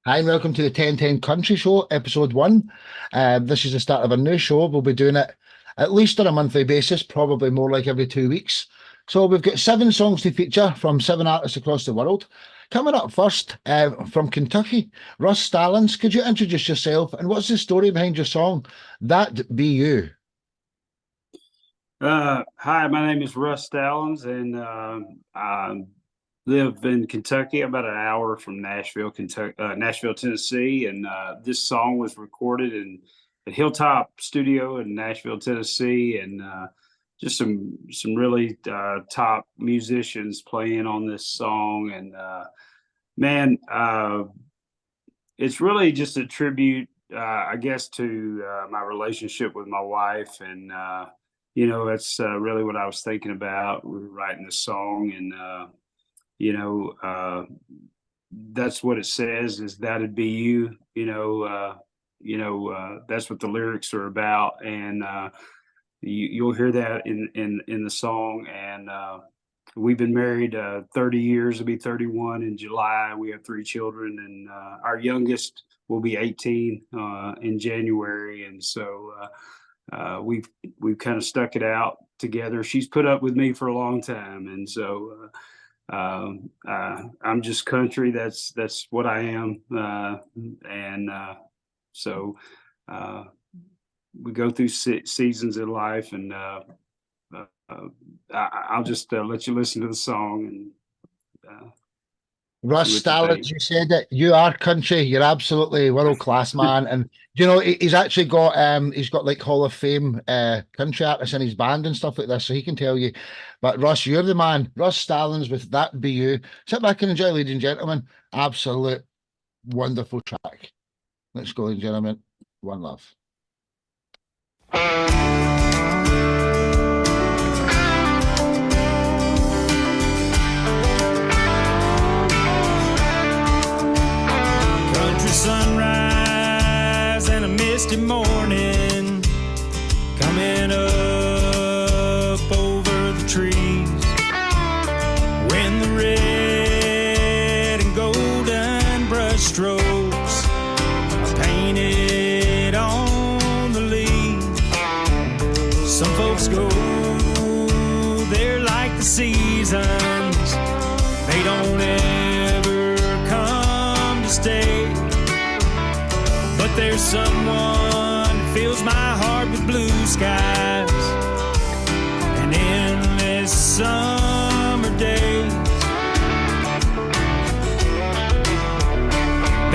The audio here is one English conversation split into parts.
Hi, and welcome to the 1010-Country Show, episode one. This is the start of a new show. We'll be doing it at least on a monthly basis, probably more like every 2 weeks. So we've got 7 songs to feature from 7 artists across the world. Coming up first, from Kentucky, Russ Stallons. Could you introduce yourself and what's the story behind your song, That Be You? Hi, my name is Russ Stallons, and I live in Kentucky, about an hour from Nashville, Nashville, Tennessee. And this song was recorded in at Hilltop Studio in Nashville, Tennessee, and just some really top musicians playing on this song. And man, it's really just a tribute, I guess, to my relationship with my wife. And that's really what I was thinking about. We were writing this song, and that's what it says, is that'd be you. That's what the lyrics are about, and you'll hear that in the song. And we've been married 30 years. It'll be 31 in July. We have 3 children, and our youngest will be 18 in January. And so we've kind of stuck it out together. She's put up with me for a long time, and so I'm just country. That's what I am, and so we go through seasons in life, and I'll just let you listen to the song and Russ Stallons, you said it. You are country. You're absolutely world class, man. And he's actually got he's got like Hall of Fame country artists in his band and stuff like this, so he can tell you. But Russ, you're the man. Russ Stallons with That Be You. Sit back and enjoy, ladies and gentlemen. Absolute wonderful track. Let's go, ladies and gentlemen. One love. Sunrise and a misty morning coming up over the trees, when the red and golden brush strokes are painted on the leaves. Some folks go there like the seasons, they don't ever come to stay. But there's someone who fills my heart with blue skies and endless summer days.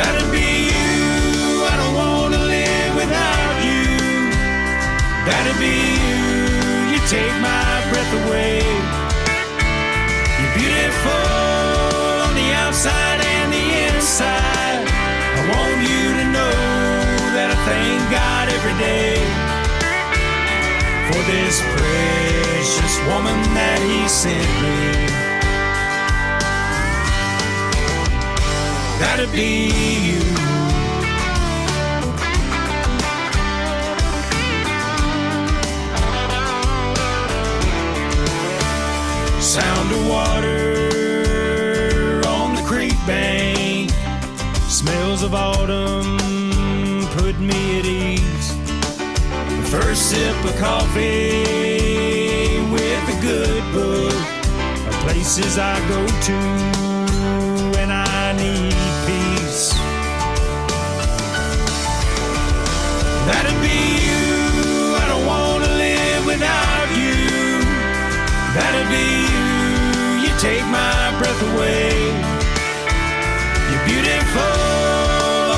That'd be you. I don't want to live without you. That'd be you. You take my breath away. You're beautiful on the outside and the inside. I want you to know that I thank God every day for this precious woman that He sent me. That'd be you. Sound of water on the creek bank, smells of autumn put me at ease. The first sip of coffee with a good book are places I go to when I need peace. That'd be you. I don't want to live without you. That'd be you. You take my breath away. You're beautiful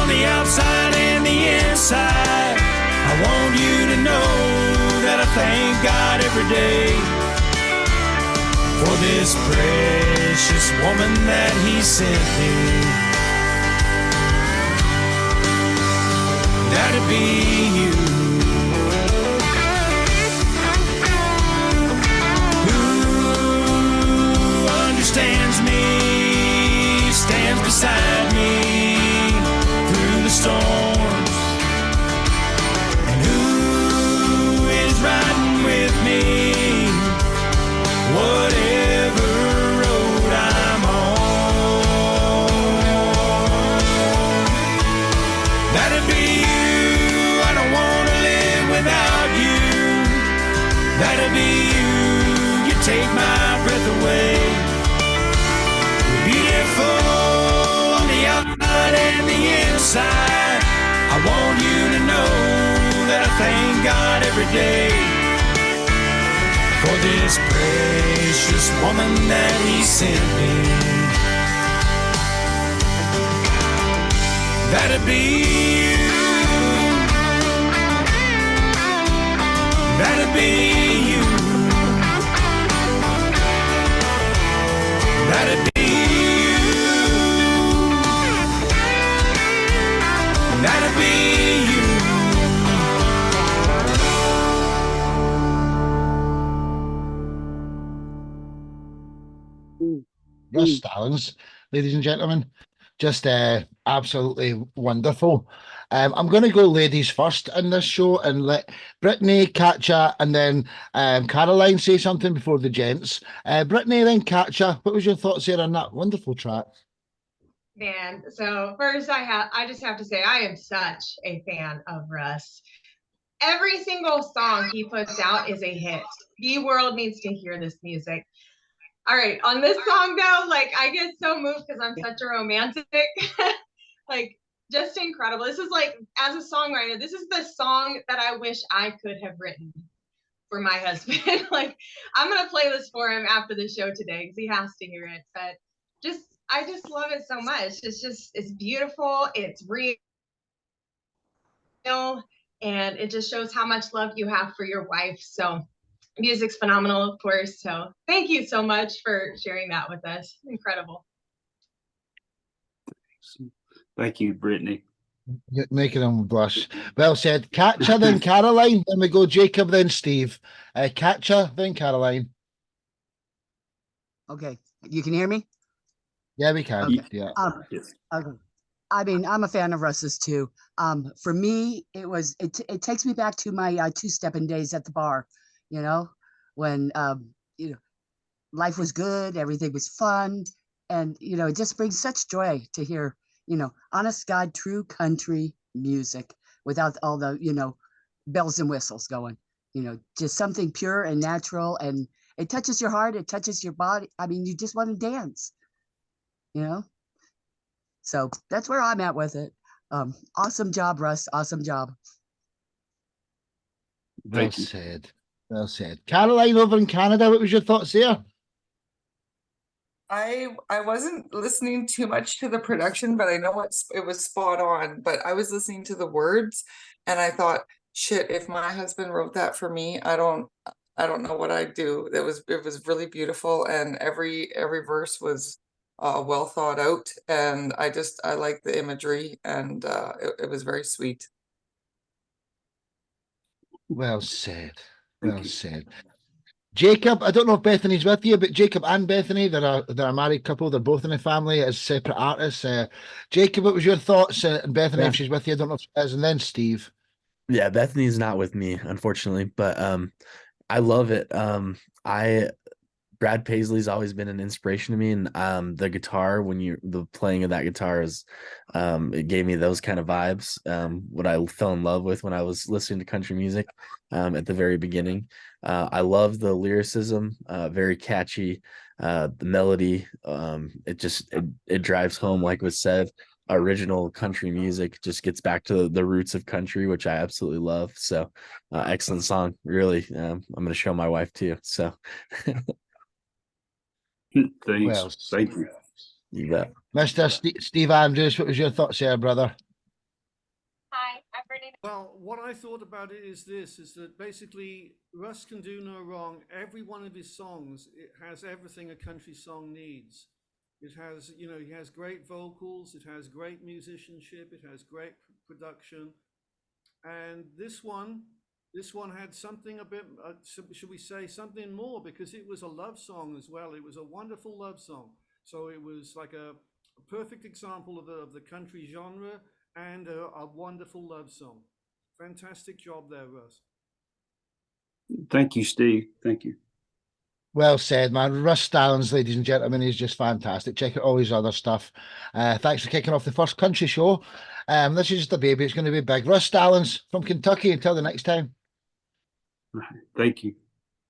on the outside and the inside. I want you to know that I thank God every day for this precious woman that He sent me. That'd be you. Who understands me, stands beside me through the storms, and who is riding with me whatever road I'm on. that'd be you. You take my breath away. You're beautiful on the outside and the inside. I want you to know that I thank God every day for this precious woman that He sent me. That'd be you. That'd be you. That'd be you. That'd be you. Russ Stallons, ladies and gentlemen, just absolutely wonderful. I'm going to go ladies first in this show and let Brittany, Katria, and then Caroline say something before the gents. Brittany, then Katria, what was your thoughts here on that wonderful track? Man, so first I just have to say I am such a fan of Russ. Every single song he puts out is a hit. The world needs to hear this music. All right, on this song though, like I get so moved because I'm such a romantic. Like just incredible. This is like, as a songwriter, this is the song that I wish I could have written for my husband. Like I'm gonna play this for him after the show today because he has to hear it. But I just love it so much. It's beautiful, it's real, and it just shows how much love you have for your wife. So music's phenomenal, of course. So thank you so much for sharing that with us. Incredible. Thank you, Brittany. You're making them blush. Well said. Katria, then Caroline. Then we go Jacob, then Steve. Katria, then Caroline. Okay, you can hear me? Yeah, we can. Okay. Yeah. Yes. Okay. I mean, I'm a fan of Russ's too. For me, it takes me back to my two-stepping days at the bar, you know, when life was good, everything was fun, and it just brings such joy to hear, honest God, true country music without all the, bells and whistles going, just something pure and natural, and it touches your heart, it touches your body. I mean, you just want to dance, So that's where I'm at with it. Awesome job, Russ. Awesome job. Well said. Well said. Caroline over in Canada, what was your thoughts there? I wasn't listening too much to the production, but I know it was spot on. But I was listening to the words, and I thought, shit, if my husband wrote that for me, I don't know what I'd do. It was really beautiful, and every verse was well thought out, and I like the imagery, and it was very sweet. Well said. Well said. Jacob, I don't know if Bethany's with you, but Jacob and Bethany, they're a married couple. They're both in the family as separate artists. Jacob, what was your thoughts? And Bethany, if she's with you, I don't know if she is. And then Steve. Yeah, Bethany's not with me, unfortunately, but I love it. Brad Paisley's always been an inspiration to me, and the guitar, the playing of that guitar is it gave me those kind of vibes, what I fell in love with when I was listening to country music at the very beginning. I love the lyricism, very catchy, the melody, it drives home, like was said. Original country music just gets back to the roots of country, which I absolutely love. So excellent song, really. I'm going to show my wife too, so Thanks. Well, thank you. You bet. Mr. Steve Andrews, what was your thoughts there, brother? Hi, I'm Brittany. Well, what I thought about it is that basically Russ can do no wrong. Every one of his songs, it has everything a country song needs. It has, he has great vocals, it has great musicianship, it has great production. And this one had something a bit, should we say something more, because it was a love song as well. It was a wonderful love song. So it was like a perfect example of the country genre and a wonderful love song. Fantastic job there, Russ. Thank you, Steve. Thank you. Well said, man. Russ Stallons, ladies and gentlemen, he's just fantastic. Check out all his other stuff. Thanks for kicking off the first country show. This is just a baby. It's going to be big. Russ Stallons from Kentucky. Until the next time. Thank you.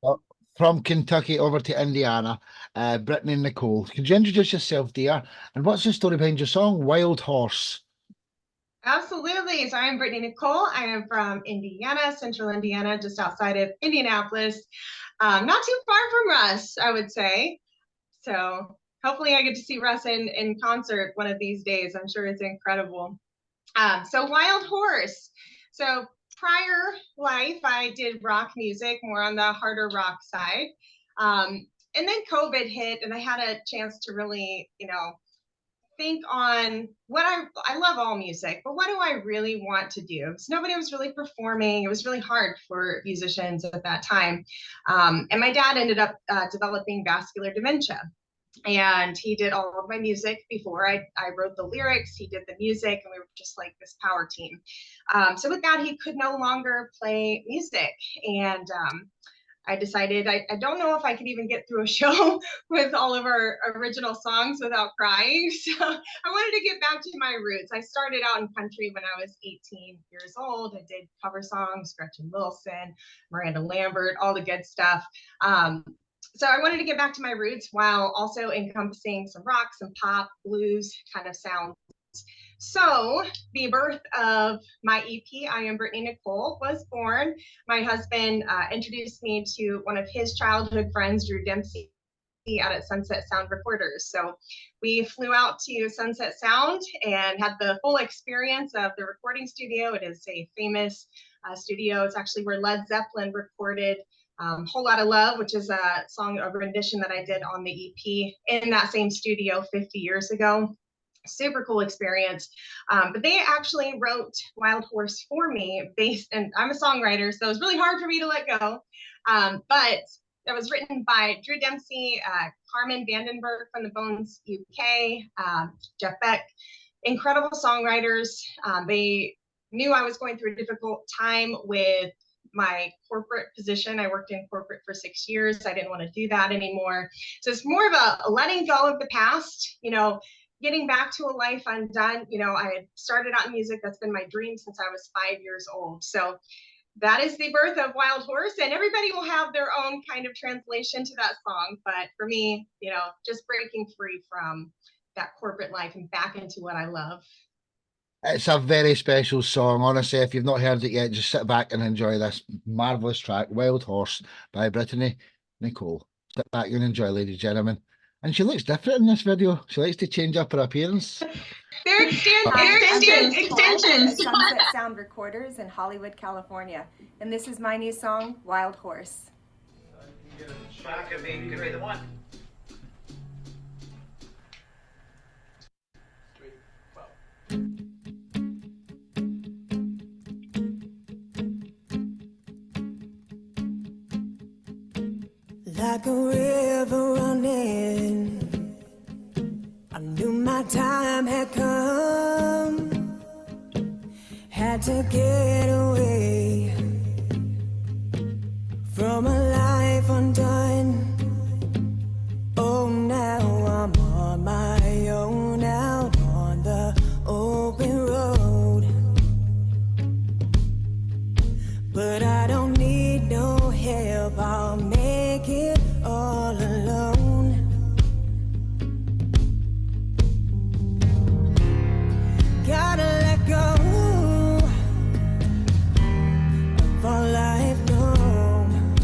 Well, from Kentucky over to Indiana, Brittany and Nichole. Could you introduce yourself, dear? And what's the story behind your song, Wild Horse? Absolutely. So I'm Brittany Nichole. I am from Indiana, central Indiana, just outside of Indianapolis. Not too far from Russ, I would say. So hopefully I get to see Russ in concert one of these days. I'm sure it's incredible. So Wild Horse. So prior life, I did rock music, more on the harder rock side. And then COVID hit and I had a chance to really, think on what I love all music, but what do I really want to do? Because nobody was really performing. It was really hard for musicians at that time. And my dad ended up developing vascular dementia. And he did all of my music before I wrote the lyrics. He did the music, and we were just like this power team. So with that, he could no longer play music. And I decided I don't know if I could even get through a show with all of our original songs without crying. So I wanted to get back to my roots. I started out in country when I was 18 years old. I did cover songs, Gretchen Wilson, Miranda Lambert, all the good stuff. So I wanted to get back to my roots while also encompassing some rock, some pop, blues kind of sounds. So the birth of my EP, I Am Brittany Nichole, was born. My husband introduced me to one of his childhood friends, Drew Dempsey, out at Sunset Sound Recorders. So we flew out to Sunset Sound and had the full experience of the recording studio. It is a famous studio. It's actually where Led Zeppelin recorded Whole Lotta Love, which is a song, a rendition that I did on the EP in that same studio 50 years ago. Super cool experience. But they actually wrote Wild Horse for me and I'm a songwriter, so it was really hard for me to let go. But that was written by Drew Dempsey, Carmen Vandenberg from the Bones UK, Jeff Beck, incredible songwriters. They knew I was going through a difficult time with my corporate position. I worked in corporate for 6 years. I didn't want to do that anymore. So it's more of a letting go of the past, getting back to a life undone. I had started out in music. That's been my dream since I was 5 years old. So that is the birth of Wild Horse, and everybody will have their own kind of translation to that song. But for me, just breaking free from that corporate life and back into what I love. It's a very special song. Honestly, if you've not heard it yet, just sit back and enjoy this marvellous track, Wild Horse by Brittany Nichole. Sit back and enjoy, ladies and gentlemen. And she looks different in this video. She likes to change up her appearance. They're extensions. Sunset Sound Recorders in Hollywood, California. And this is my new song, Wild Horse. Could be the one. Like a river running, I knew my time had come. Had to get away from a life undone. Oh, now I'm on my own, out on the open road. But I don't need no help, I'll make it all alone. Gotta let go of all I've known.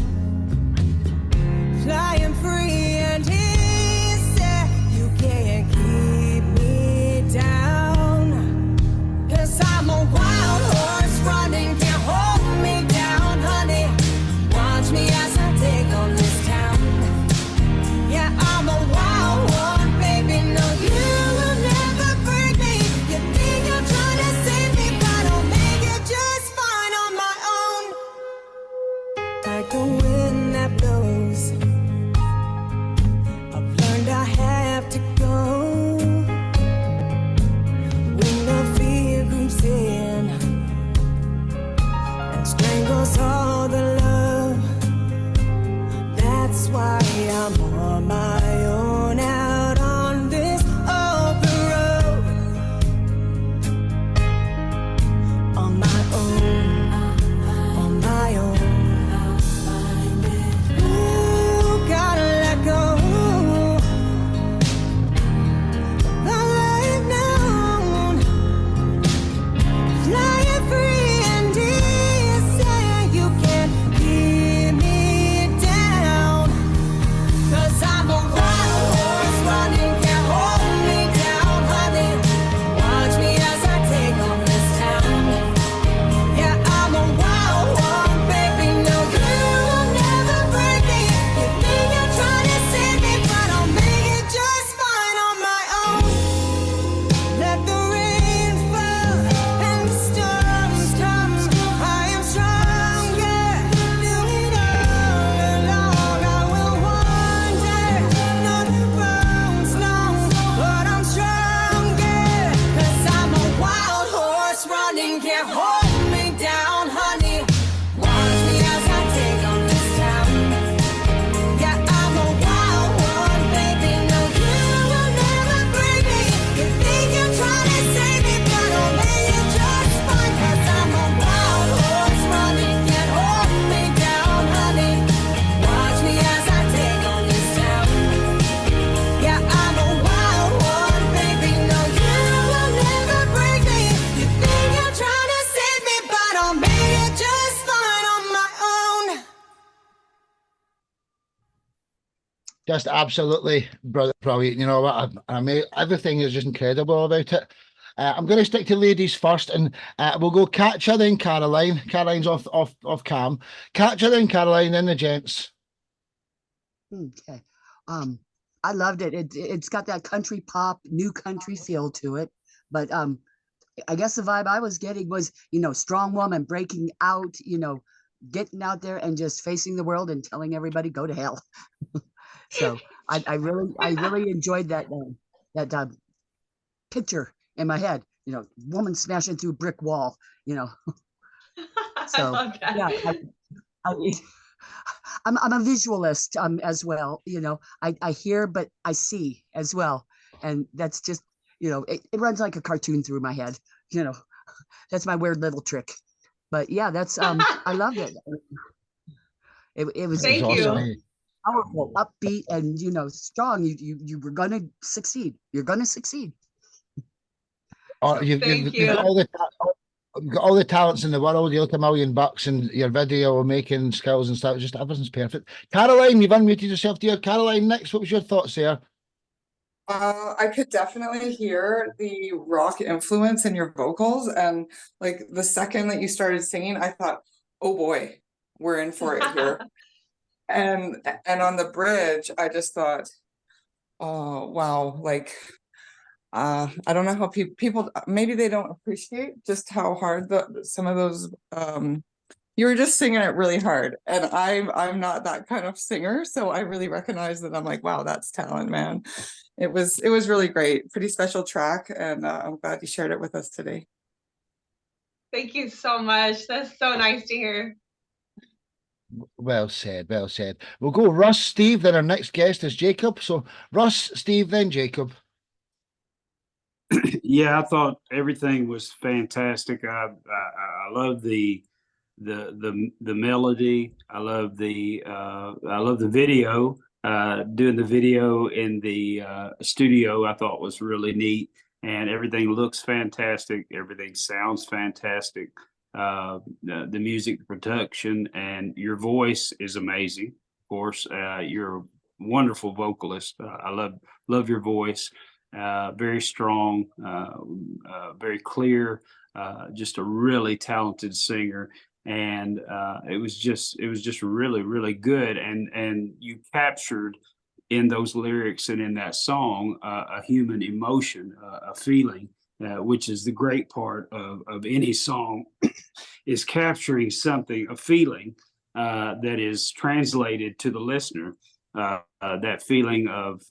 Just absolutely brilliant. You know what? I mean, everything is just incredible about it. I'm going to stick to ladies first, and we'll go Katria, then Caroline. Caroline's off cam. Katria, then Caroline, then the gents. Okay. I loved it. It's got that country pop, new country feel to it. But I guess the vibe I was getting was, strong woman breaking out, getting out there and just facing the world and telling everybody go to hell. So I really enjoyed that picture in my head, woman smashing through a brick wall, So I love that. yeah, I'm a visualist as well. I hear, but I see as well. And that's just, it runs like a cartoon through my head, that's my weird little trick. But yeah, that's, I loved it. It was Thank awesome. you. Powerful, upbeat, and, strong. You were going to succeed. You're going to succeed. Oh, you've got all the talents in the world. You look $1,000,000 and your video making skills and stuff. Just everything's perfect. Caroline, you've unmuted yourself, dear. Caroline, next, what was your thoughts there? I could definitely hear the rock influence in your vocals, and like the second that you started singing, I thought, oh boy, we're in for it here. and on the bridge, I just thought, oh wow, like I don't know how people maybe they don't appreciate just how hard some of those you were just singing it really hard, and I'm not that kind of singer, so I really recognize that. I'm like, wow, that's talent, man. It was really great, pretty special track, and I'm glad you shared it with us today. Thank you so much. That's so nice to hear. Well said, well said. We'll go Russ, Steve, then our next guest is Jacob. So Russ, Steve, then Jacob. Yeah, I thought everything was fantastic. I love the melody. I love the video. Doing the video in the studio, I thought was really neat, and everything looks fantastic. Everything sounds fantastic. The music production and your voice is amazing. Of course, you're a wonderful vocalist. I love your voice. Very strong, very clear, just a really talented singer. And it was just really, really good. And you captured in those lyrics and in that song a human emotion, a feeling, which is the great part of any song, is capturing something, a feeling that is translated to the listener, that feeling of,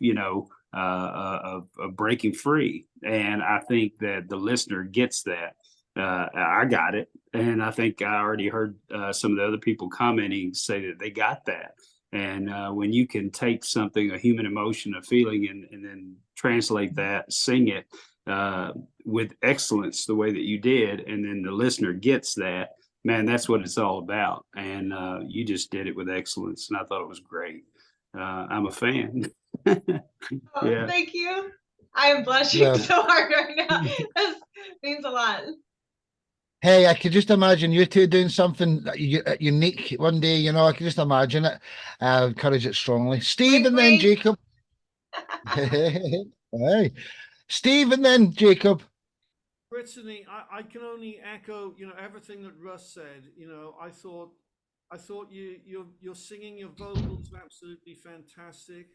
of breaking free. And I think that the listener gets that. I got it. And I think I already heard some of the other people commenting say that they got that. And when you can take something, a human emotion, a feeling, and then translate that, sing it with excellence the way that you did, and then the listener gets that, man, that's what it's all about. And you just did it with excellence. And I thought it was great. I'm a fan. Yeah. Thank you. I am blushing so hard right now. This means a lot. Hey, I could just imagine you two doing something unique one day. I could just imagine it. Encourage it strongly. Steve, and then Jacob. Hey, Steve, and then Jacob. Brittany, I can only echo, everything that Russ said. I thought your singing, your vocals were absolutely fantastic.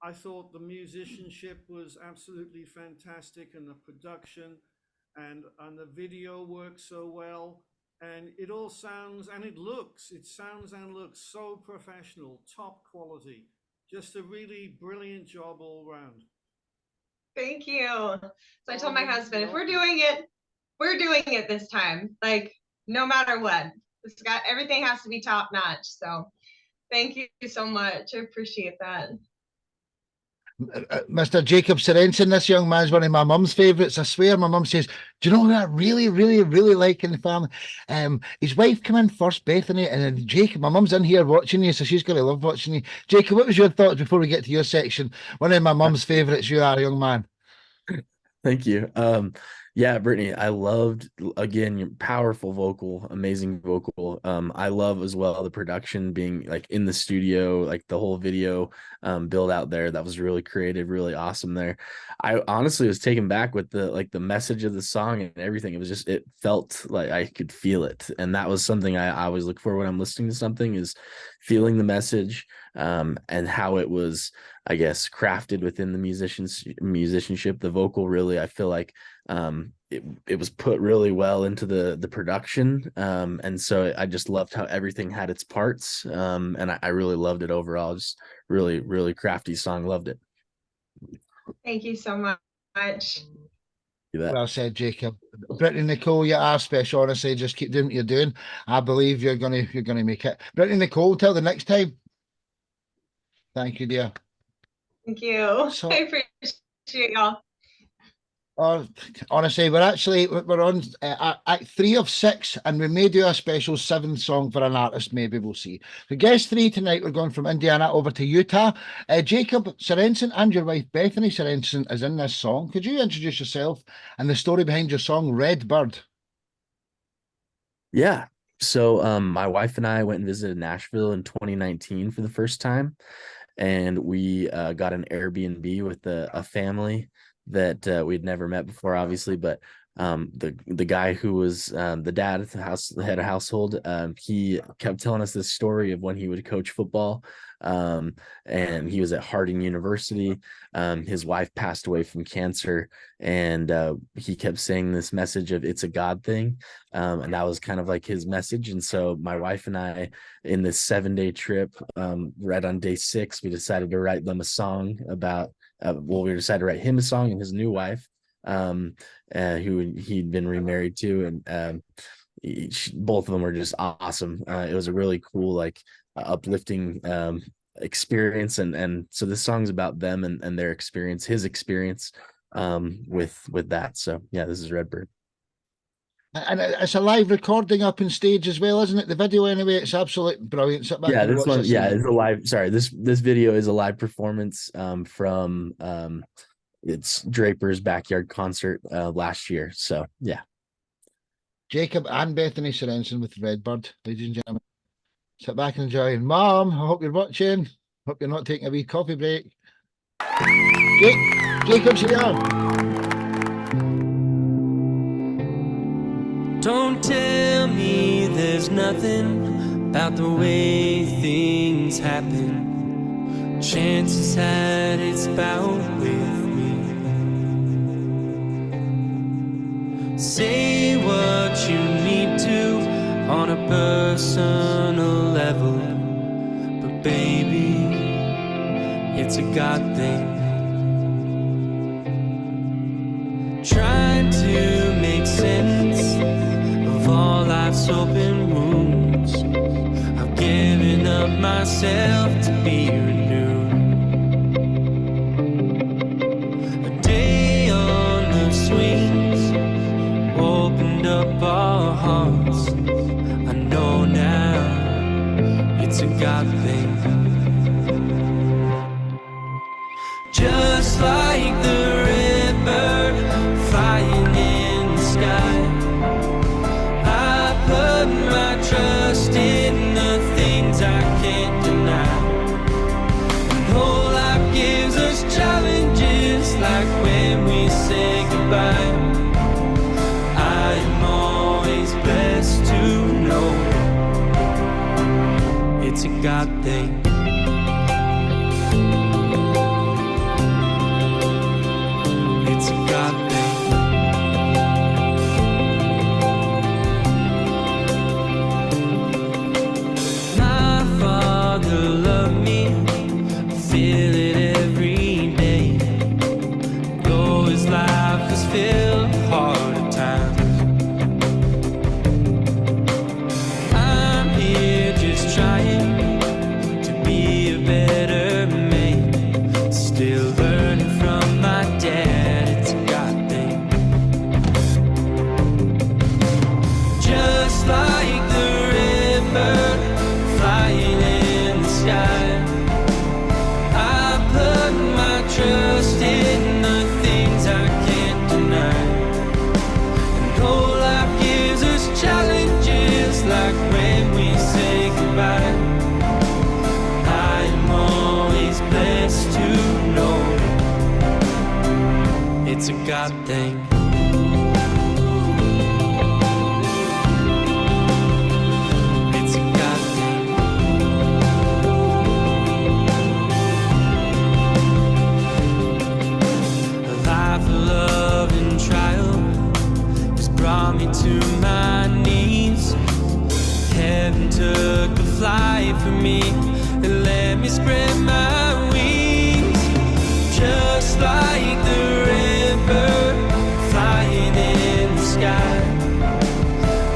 I thought the musicianship was absolutely fantastic, and the production and the video works so well. And it all sounds and it sounds and looks so professional, top quality. Just a really brilliant job all around. Thank you. So I told my husband, if we're doing it this time, like no matter what. Everything has to be top notch. So thank you so much. I appreciate that. Mr. Jacob Sorenson, this young man's one of my mum's favourites. I swear, my mum says, do you know who I really, really, really like in the family? His wife came in first, Bethany, and then Jacob. My mum's in here watching you, so she's going to love watching you. Jacob, what was your thoughts before we get to your section? One of my mum's favourites you are, young man. Thank you. Yeah, Brittany, I loved, again, your powerful vocal, amazing vocal. I love as well the production being like in the studio, like the whole video build out there. That was really creative, really awesome there. I honestly was taken back with the message of the song and everything. It was just, it felt like I could feel it. And that was something I always look for when I'm listening to something, is feeling the message, and how it was, I guess, crafted within the musicianship. The vocal, really, I feel like it was put really well into the production, and so I just loved how everything had its parts, and I really loved it overall. Just really crafty song. Loved it. Thank you so much. Well said, Jacob. Brittany, Nichole, you are special. Honestly, just keep doing what you're doing. I believe you're gonna make it. Brittany, Nichole, till the next time. Thank you, dear. Thank you. So, I appreciate y'all. Honestly, we're on Act 3 of 6, and we may do a special 7th song for an artist. Maybe we'll see. The guest 3 tonight, we're going from Indiana over to Utah. Jacob Sorenson and your wife Bethany Sorenson is in this song. Could you introduce yourself and the story behind your song RedBird? Yeah. So my wife and I went and visited Nashville in 2019 for the first time, and we got an Airbnb with a family that we'd never met before, obviously, but the guy who was the dad at the house, the head of household, he kept telling us this story of when he would coach football, and he was at Harding University. His wife passed away from cancer, and he kept saying this message of it's a God thing, and that was kind of like his message. And so my wife and I, in this 7-day trip, right on day 6, we decided to write them a song about we decided to write him a song and his new wife, who he'd been remarried to, and both of them were just awesome. It was a really cool, like, uplifting experience, and so this song's about them and their experience, his experience with that. So yeah, this is RedBird. And it's a live recording up on stage as well, isn't it? The video, anyway, it's absolutely brilliant. Yeah, this one, yeah, it's a live. Sorry, this video is a live performance from it's Draper's backyard concert last year. So yeah. Jacob and Bethany Sorenson with RedBird, ladies and gentlemen. Sit back and enjoy. Mom, I hope you're watching. Hope you're not taking a wee coffee break. Jacob's here. Don't tell me there's nothing about the way things happen. Chances had it's bout with me. Say what you need to on a personal level, but baby, it's a God thing. Trying to make sense of all life's open wounds. I've given up myself to be renewed. A day on the swings opened up our hearts. I know now it's a God thing. Just like the RedBird flying in the sky, I put my trust in the things I can't deny. And whole life gives us challenges, like when we say goodbye. I am always blessed to know it's a God thing. It's a God thing. My father loved me, I feel it every day. Though his life was filled with hard times, I'm here just trying to be God thing. It's a God thing. A life of love and trial has brought me to my knees. Heaven took a flight for me and let me spread my wings. Just like the RedBird flying in the sky,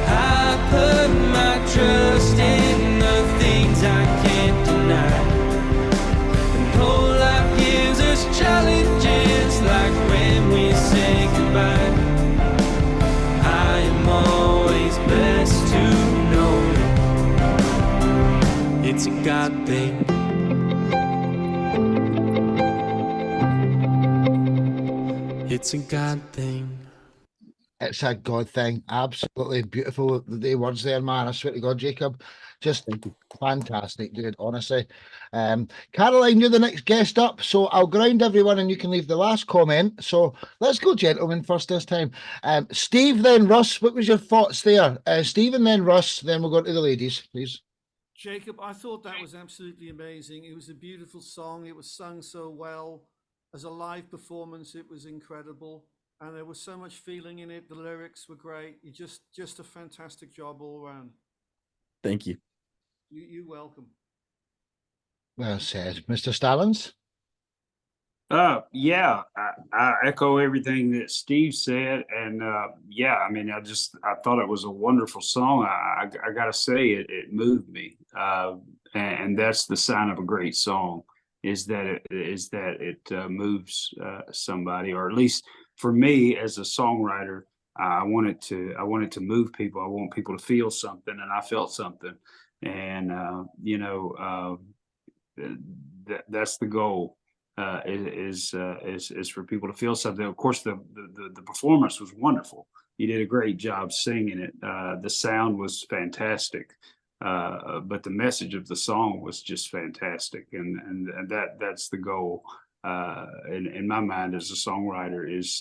I put my trust in the things I can't deny. And whole life gives us challenges, like when we say goodbye. I am always best to know it's a God thing. It's a God thing. It's a God thing. Absolutely beautiful. The words there, man. I swear to God, Jacob. Just fantastic, dude. Honestly. Caroline, you're the next guest up. So I'll ground everyone and you can leave the last comment. So let's go, gentlemen, first this time. Steve, then Russ. What was your thoughts there? Steve and then Russ. Then we'll go to the ladies, please. Jacob, I thought that was absolutely amazing. It was a beautiful song. It was sung so well. As a live performance, it was incredible. And there was so much feeling in it. The lyrics were great. You just a fantastic job all around. Thank you. You're welcome. Well said. Mr. Stallons? Yeah, I echo everything that Steve said. And yeah, I mean, I thought it was a wonderful song. I gotta say it moved me. And that's the sign of a great song, is that it moves somebody, or at least for me as a songwriter, I want it to move people. I want people to feel something, and I felt something. And that's the goal. Is for people to feel something. Of course, the performance was wonderful. You did a great job singing it. The sound was fantastic, but the message of the song was just fantastic, and that's the goal. In my mind, as a songwriter, is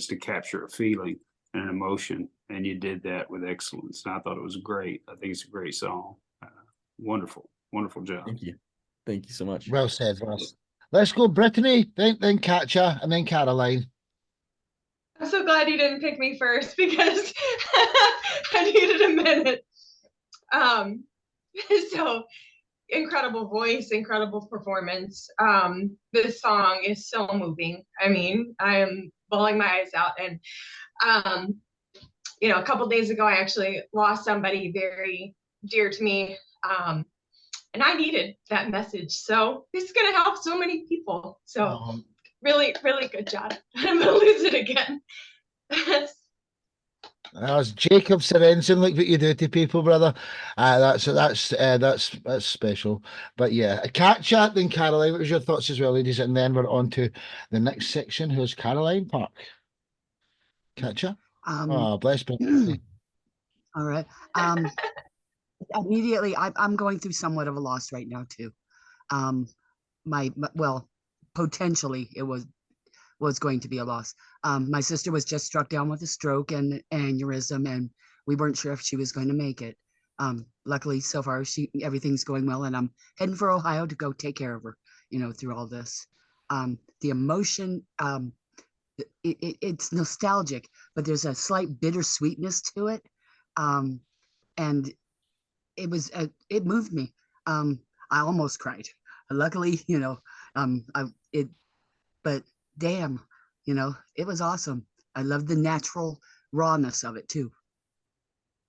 to capture a feeling and an emotion, and you did that with excellence. And I thought it was great. I think it's a great song. Wonderful job. Thank you so much. Well said, Russ. Let's go, Brittany, then Katria, and then Caroline. I'm so glad you didn't pick me first, because I needed a minute. So incredible voice, incredible performance. This song is so moving. I mean, I am bawling my eyes out. And a couple days ago, I actually lost somebody very dear to me. And I needed that message. So this is going to help so many people. So really, really good job. I'm going to lose it again. That was Jacob Sorenson. Look what you do to people, brother. That's special. But yeah, Katria, then Caroline. What was your thoughts as well, ladies? And then we're on to the next section. Who's Caroline? Parke. Katria. Bless me. All right. Immediately, I'm going through somewhat of a loss right now too. Well, potentially it was going to be a loss. My sister was just struck down with a stroke and aneurysm, and we weren't sure if she was going to make it. Luckily, so far, everything's going well, and I'm heading for Ohio to go take care of her, through all this. The emotion, it's nostalgic, but there's a slight bittersweetness to it. And it moved me. I almost cried. Luckily, but damn, it was awesome. I love the natural rawness of it too.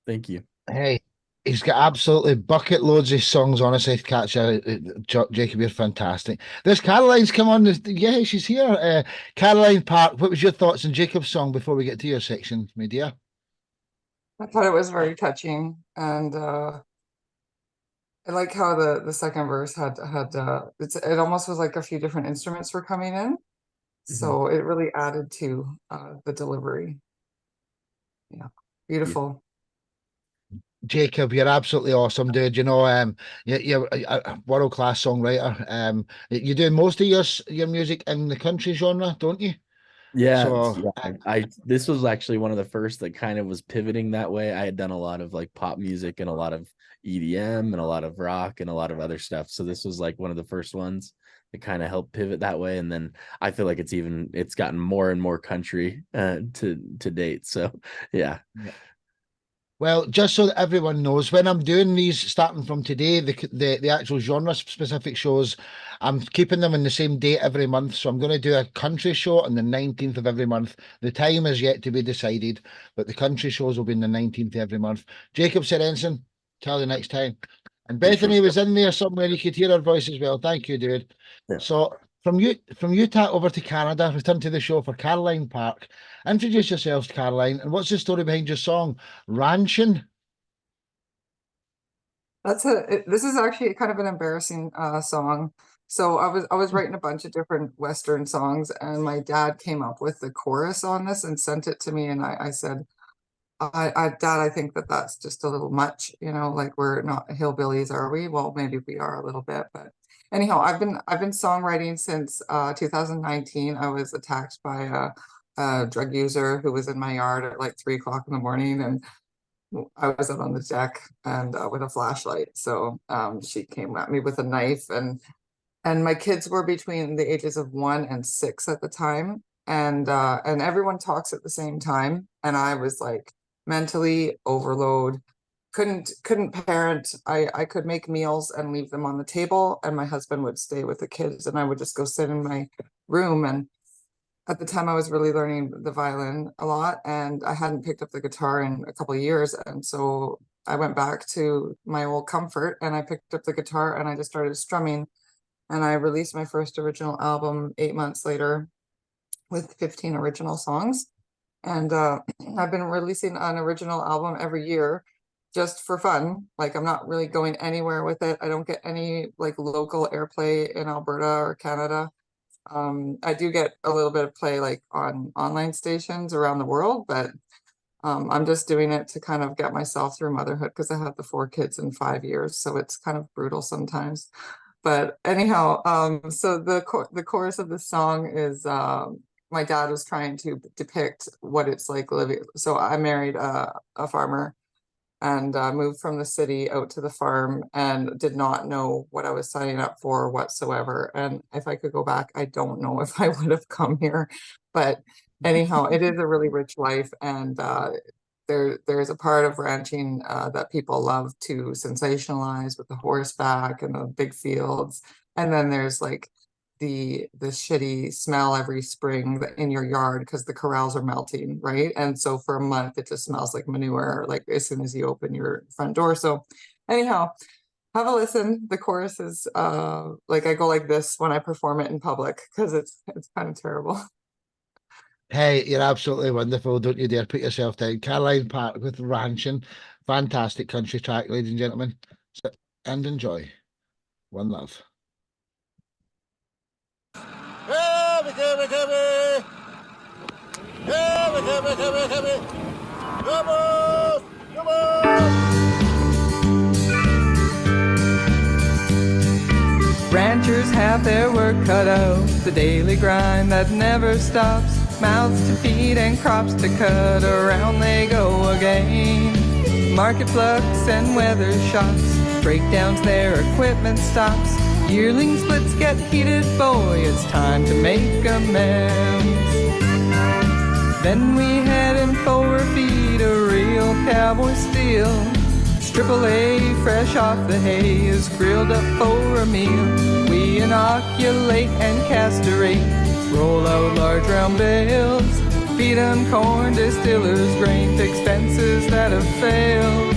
Thank you. Hey, he's got absolutely bucket loads of songs, honestly. Jacob, you're fantastic. There's Caroline's come on. Yeah, she's here. Caroline, Parke, what was your thoughts on Jacob's song before we get to your section, my dear? I thought it was very touching, and I like how the second verse had it almost was like a few different instruments were coming in, so it really added to the delivery. Yeah, beautiful. Jacob, you're absolutely awesome, dude. You're a world-class songwriter. You do most of your music in the country genre, don't you? Yeah, So this was actually one of the first that kind of was pivoting that way. I had done a lot of like pop music and a lot of EDM and a lot of rock and a lot of other stuff. So this was like one of the first ones that kind of helped pivot that way. And then I feel like it's gotten more and more country to date. So yeah. Well, just so that everyone knows, when I'm doing these starting from today, the actual genre specific shows, I'm keeping them in the same date every month. So I'm going to do a country show on the 19th of every month. The time is yet to be decided, but the country shows will be on the 19th of every month. Jacob Sorenson, till the next time. And Bethany was in there somewhere. You could hear her voice as well. Thank you, dude. Yeah. So from Utah over to Canada, return to the show for Caroline Parke. Introduce yourselves, Caroline, and what's the story behind your song, Ranchin? This is actually kind of an embarrassing song. So I was writing a bunch of different Western songs, and my dad came up with the chorus on this and sent it to me, and I said, Dad, I think that's just a little much, like we're not hillbillies, are we? Well, maybe we are a little bit, but anyhow, I've been songwriting since 2019. I was attacked by a drug user who was in my yard at like 3 o'clock in the morning, and I was out on the deck and with a flashlight. So she came at me with a knife, and my kids were between the ages of 1 and 6 at the time, and everyone talks at the same time, and I was like mentally overload, couldn't parent. I could make meals and leave them on the table, and my husband would stay with the kids, and I would just go sit in my room. And at the time I was really learning the violin a lot, and I hadn't picked up the guitar in a couple of years, and so I went back to my old comfort and I picked up the guitar and I just started strumming, and I released my first original album 8 months later with 15 original songs. And I've been releasing an original album every year just for fun. Like, I'm not really going anywhere with it. I don't get any like local airplay in Alberta or Canada. I do get a little bit of play like on online stations around the world, but I'm just doing it to kind of get myself through motherhood, because I had the 4 kids in 5 years, so it's kind of brutal sometimes. But anyhow, so the chorus of the song is my dad was trying to depict what it's like living. So I married a farmer and moved from the city out to the farm and did not know what I was signing up for whatsoever. And if I could go back, I don't know if I would have come here. But anyhow, it is a really rich life. And there's a part of ranching that people love to sensationalize with the horseback and the big fields. And then there's like the shitty smell every spring in your yard because the corrals are melting, right? And so for a month it just smells like manure, like as soon as you open your front door. So anyhow, have a listen. The chorus is like I go like this when I perform it in public because it's kind of terrible. Hey, you're absolutely wonderful. Don't you dare put yourself down. Caroline Parke with Ranchin. Fantastic country track, ladies and gentlemen. Sit and enjoy. One love. Ranchers have their work cut out, the daily grind that never stops. Mouths to feed and crops to cut, around they go again. Market flux and weather shocks, breakdowns their equipment stops. Yearling splits get heated, boy, it's time to make amends. Then we head in for a feed, a real cowboy steel. Triple A, fresh off the hay, is grilled up for a meal. We inoculate and castrate, roll out large round bales, feed on corn, distillers, grain, fix fences that have failed.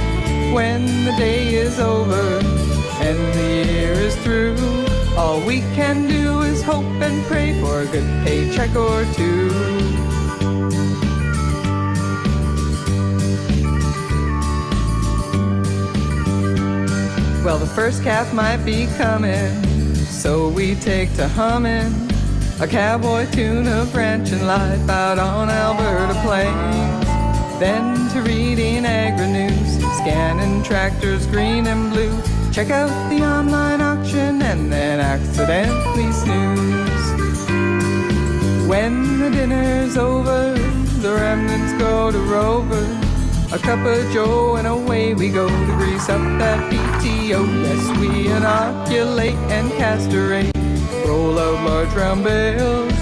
When the day is over and the year is through, all we can do is hope and pray for a good paycheck or two. Well, the first calf might be coming, so we take to humming a cowboy tune of Ranchin' life out on Alberta plains. Then to reading agri-news, scanning tractors green and blue. Check out the online auction and then accidentally snooze. When the dinner's over, the remnants go to Rover. A cup of joe and away we go to grease up that PTO. Yes, we inoculate and castrate, roll out large round bales,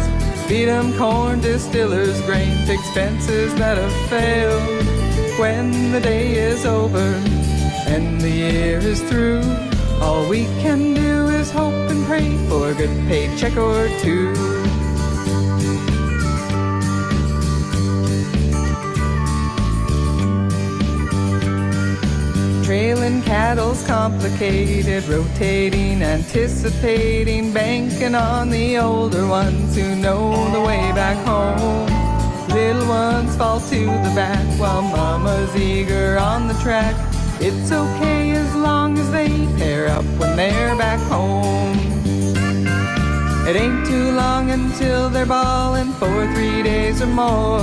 feed 'em corn, distillers, grain, expenses that have failed. When the day is over and the year is through, all we can do is hope and pray for a good paycheck or two. Trailing cattle's complicated, rotating, anticipating, banking on the older ones who know the way back home. Little ones fall to the back while mama's eager on the track. It's okay as long as they pair up when they're back home. It ain't too long until they're bawling for 3 days or more.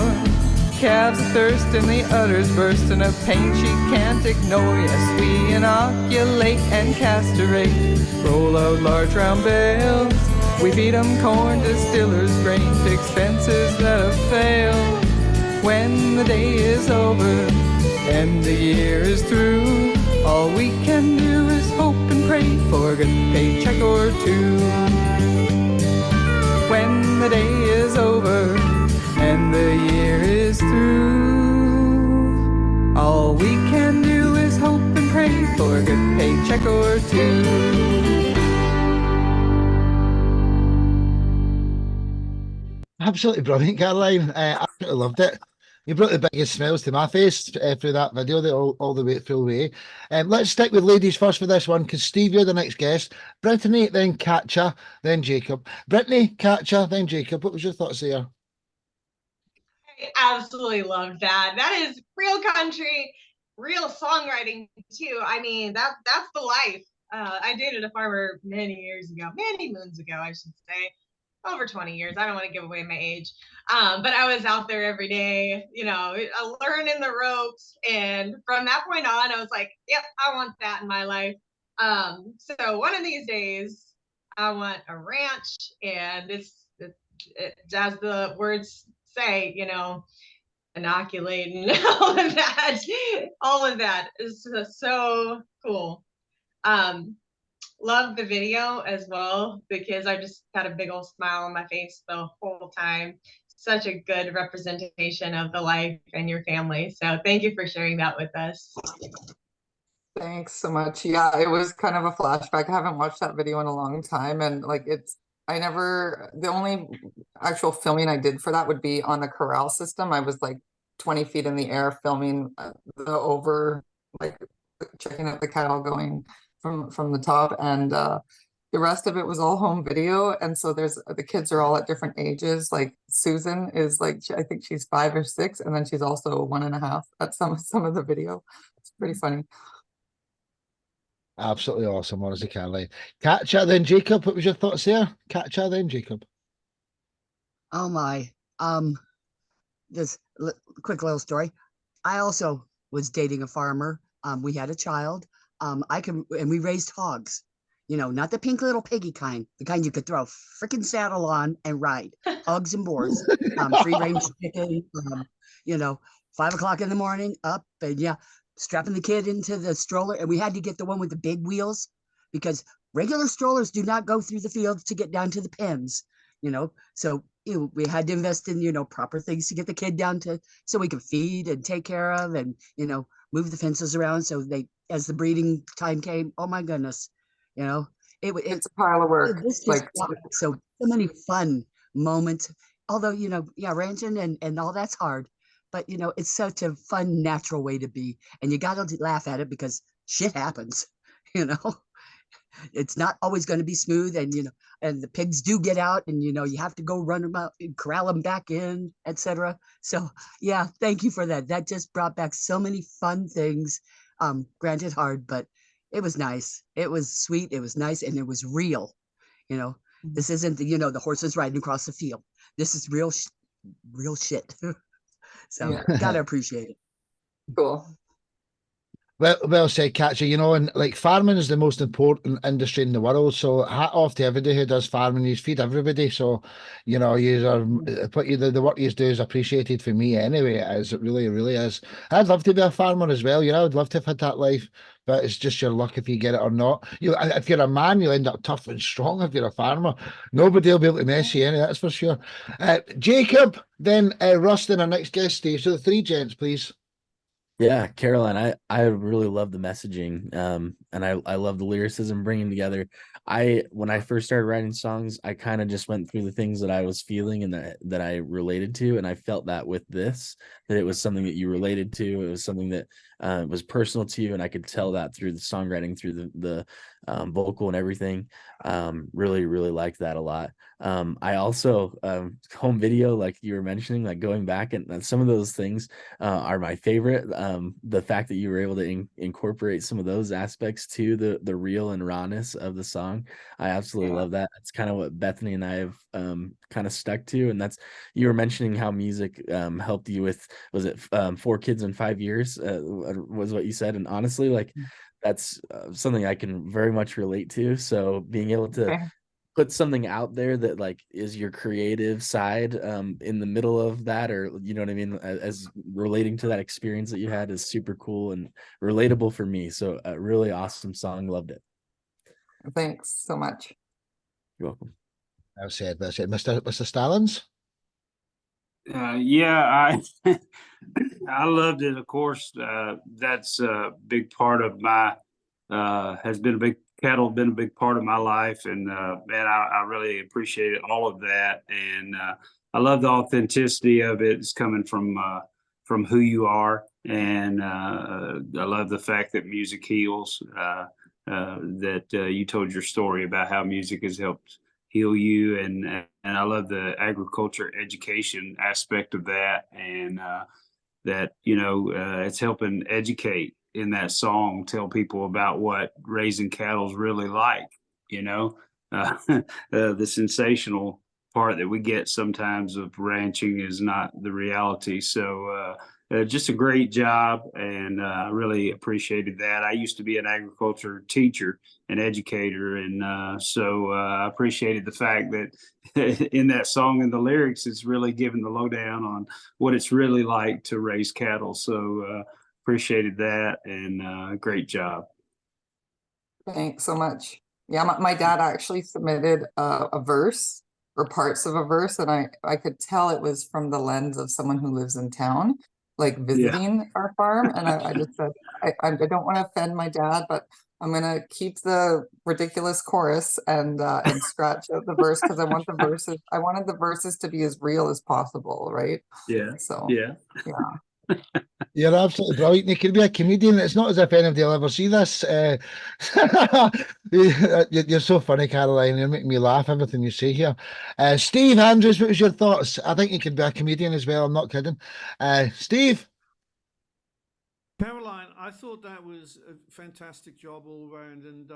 Calves are thirsting, the udders bursting of pain she can't ignore. Yes, we inoculate and castrate, roll out large round bales. We feed 'em corn, distillers, grain, expenses that have failed. When the day is over and the year is through, all we can do is hope and pray for a good paycheck or two. When the day is over and the year is through, all we can do is hope and pray for a good paycheck or two. Absolutely brilliant, Caroline. I absolutely loved it. You brought the biggest smiles to my face through that video, all the way full way. Let's stick with ladies first for this one, because Steve, you're the next guest. Brittany, then Katria, then Jacob. Brittany, Katria, then Jacob. What was your thoughts there? I absolutely love that. That is real country, real songwriting too. I mean, that's the life. I dated a farmer many moons ago, I should say. Over 20 years. I don't want to give away my age. But I was out there every day, learning the ropes. And from that point on, I was like, yep, I want that in my life. So one of these days, I want a ranch, and it's as the words say, inoculate and all of that is so cool. Love the video as well, because I just had a big old smile on my face the whole time. Such a good representation of the life and your family. So thank you for sharing that with us. Thanks so much. Yeah, it was kind of a flashback. I haven't watched that video in a long time, and the only actual filming I did for that would be on the corral system. I was like 20 feet in the air filming checking out the cattle going from the top, and the rest of it was all home video. And so the kids are all at different ages. Like Susan is I think she's 5 or 6, and then she's also 1.5 at some of the video. It's pretty funny. Absolutely awesome, honestly, Caroline. Katria, then Jacob. What was your thoughts there? Katria, then Jacob. Oh my. Just quick little story. I also was dating a farmer. We had a child. And we raised hogs, not the pink little piggy kind, the kind you could throw a freaking saddle on and ride. Hogs and boars, free range chicken, 5 o'clock in the morning up, and strapping the kid into the stroller. And we had to get the one with the big wheels, because regular strollers do not go through the fields to get down to the pens, so we had to invest in, proper things to get the kid down so we could feed and take care of, and, move the fences around. So as the breeding time came, oh my goodness, it's a pile of work. So many fun moments. Although, ranching and all that's hard, but it's such a fun, natural way to be. And you got to laugh at it, because shit happens, it's not always going to be smooth, and and the pigs do get out, and you have to go run them out and corral them back in, etc. So yeah, thank you for that. That just brought back so many fun things. Granted hard, but it was nice. It was sweet. It was nice, and it was real. This isn't the horses riding across the field. This is real shit. So gotta appreciate it. Cool. Well said, Katria. You know, and like farming is the most important industry in the world. So hat off to everybody who does farming. You feed everybody. So, you know, you are but the work you do is appreciated for me anyway. It is. It really, really is. I'd love to be a farmer as well. You know, I'd love to have had that life, but it's just your luck if you get it or not. If you're a man, you'll end up tough and strong. If you're a farmer, nobody will be able to mess you any. That's for sure. Jacob, then Russ, then our next guest, Steve. So the three gents, please. Yeah, Caroline, I really love the messaging, and I love the lyricism bringing together. When I first started writing songs, I kind of just went through the things that I was feeling and that I related to, and I felt that with this, that it was something that you related to. It was something that was personal to you, and I could tell that through the songwriting, through the vocal and everything. Really, really liked that a lot. I also home video, like you were mentioning, like going back and some of those things are my favorite. The fact that you were able to incorporate some of those aspects to the real and rawness of the song, I absolutely love that. That's kind of what Bethany and I have kind of stuck to, and that's, you were mentioning how music helped you with, was it 4 kids in 5 years was what you said, and honestly, like that's something I can very much relate to. So being able to put something out there that like is your creative side in the middle of that, or you know what I mean, as relating to that experience that you had, is super cool and relatable for me. So a really awesome song, loved it. Thanks so much. You're welcome. That's it. Mr. Stallons. Yeah, I loved it. Of course, that's a big part of my cattle been a big part of my life, and man, I really appreciated all of that, and I love the authenticity of it. It's coming from who you are, and I love the fact that music heals. That you told your story about how music has helped heal you, and I love the agriculture education aspect of that, and that it's helping educate in that song, tell people about what raising cattle is really like. The sensational part that we get sometimes of ranching is not the reality. So just a great job, and I really appreciated that. I used to be an agriculture teacher and educator, and so I appreciated the fact that in that song and the lyrics, it's really giving the lowdown on what it's really like to raise cattle. So appreciated that, and great job. Thanks so much. Yeah, my dad actually submitted a verse or parts of a verse, and I could tell it was from the lens of someone who lives in town, like visiting our farm. And I just said, I don't want to offend my dad, but I'm gonna keep the ridiculous chorus and scratch out the verse, because I wanted the verses to be as real as possible, right? Yeah. So yeah. You're absolutely brilliant. You could be a comedian. It's not as if anybody will ever see this. You're so funny, Caroline. You're making me laugh, everything you say here. Steve Andrews, what was your thoughts? I think you could be a comedian as well. I'm not kidding. Steve? Caroline, I thought that was a fantastic job all around, and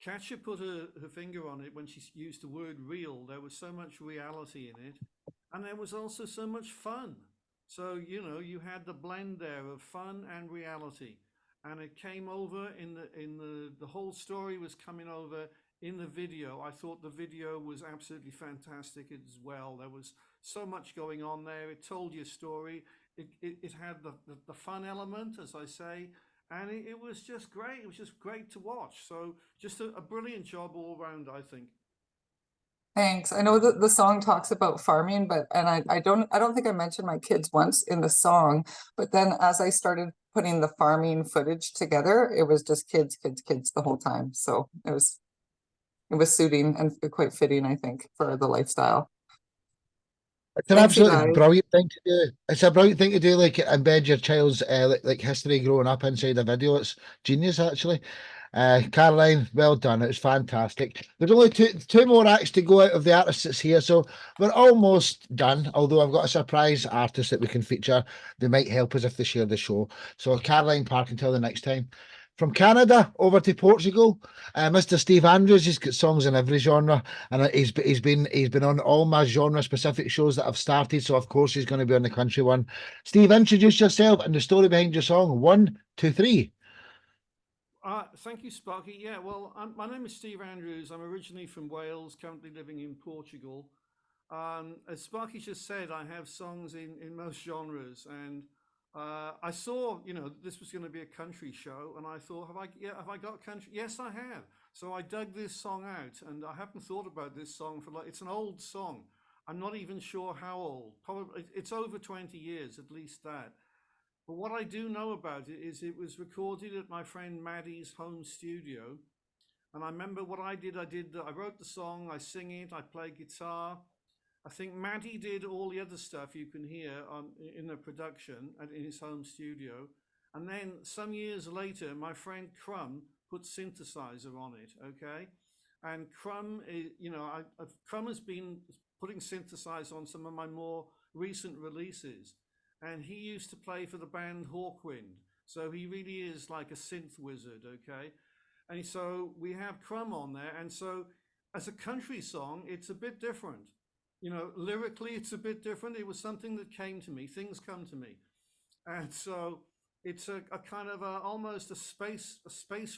Katria put her finger on it when she used the word real. There was so much reality in it, and there was also so much fun. So, you had the blend there of fun and reality, and it came over in the whole story was coming over in the video. I thought the video was absolutely fantastic as well. There was so much going on there. It told your story. It had the fun element, as I say, and it was just great. It was just great to watch. So just a brilliant job all around, I think. Thanks. I know that the song talks about farming, but I don't think I mentioned my kids once in the song, but then as I started putting the farming footage together, it was just kids the whole time. So it was suiting and quite fitting, I think, for the lifestyle. It's an absolutely brilliant thing to do. It's a brilliant thing to do, like embed your child's like history growing up inside a video. It's genius, actually. Caroline, well done. It was fantastic. There's only two more acts to go out of the artists that's here, so we're almost done. Although I've got a surprise artist that we can feature. They might help us if they share the show. So Caroline, Parke, until the next time. From Canada over to Portugal, Mr. Steve Andrews. He's got songs in every genre, and he's been on all my genre specific shows that I've started. So of course he's going to be on the country one. Steve, introduce yourself and the story behind your song. 1, 2, 3. Thank you, Sparky. Yeah, well, my name is Steve Andrews. I'm originally from Wales, currently living in Portugal. As Sparky just said, I have songs in most genres, and I saw, this was going to be a country show, and I thought, have I got country? Yes, I have. So I dug this song out, and I haven't thought about this song for it's an old song. I'm not even sure how old. Probably it's over 20 years, at least that. But what I do know about it is it was recorded at my friend Maddie's home studio. And I remember what I did. I wrote the song, I sing it, I play guitar. I think Maddie did all the other stuff you can hear in the production in his home studio. And then some years later, my friend Crumb put synthesizer on it, okay? And Crumb, Crumb has been putting synthesizer on some of my more recent releases. And he used to play for the band Hawkwind. So he really is like a synth wizard, okay? And so we have Crumb on there. And so as a country song, it's a bit different. Lyrically, it's a bit different. It was something that came to me. Things come to me. And so it's a kind of almost a space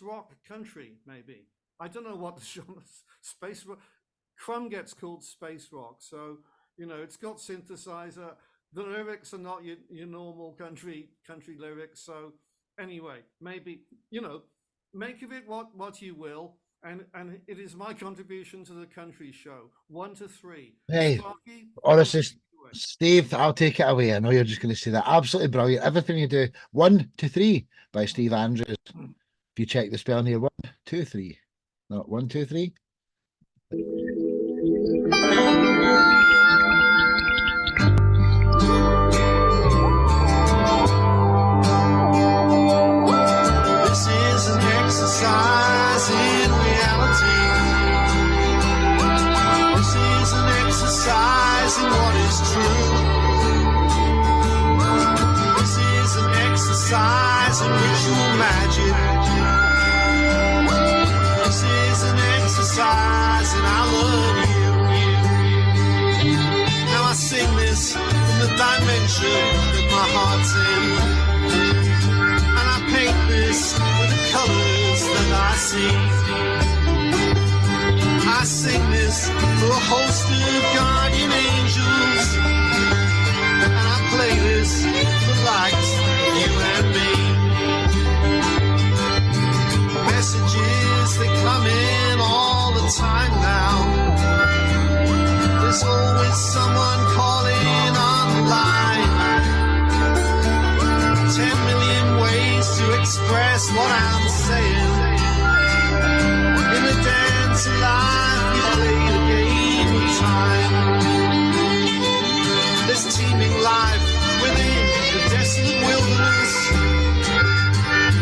rock country, maybe. I don't know what the genre, space rock. Crumb gets called space rock. So, it's got synthesizer. The lyrics are not your normal country lyrics. So anyway, maybe, make of it what you will. And it is my contribution to the country show. 1 to 3. Hey, Sparky, honestly, Steve, I'll take it away. I know you're just going to say that. Absolutely brilliant. Everything you do. 1 to 3 by Steve Andrews. If you check the spelling here, 1, 2, 3. Not 1, 2, 3. This is an exercise in reality. This is an exercise in what is true. This is an exercise in ritual magic. This is an exercise and I love you. Now I sing this from the dimension that my heart's in. And I paint this with the colors that I see. I sing this for a host of guardian angels. And I play this for the likes of you and me. Messages, they come in all the time now. There's always someone calling on the line. 10 million ways to express what I'm saying. In a dance of life, you play the game of time. There's teeming life within the desolate wilderness.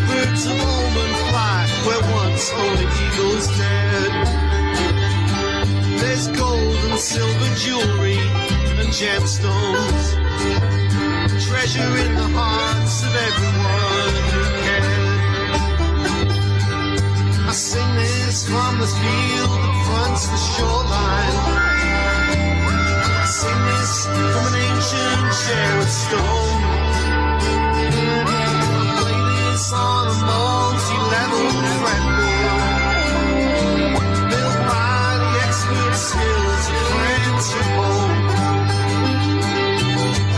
Birds of omen fly where once only eagles dared. There's gold and silver jewelry and gemstones. Treasure in the hearts of everyone who cared. I sing this from the field that fronts the shoreline. I sing this from an ancient chair of stone. I play this on a multi-level fretboard, built by the expert skills of friends from home.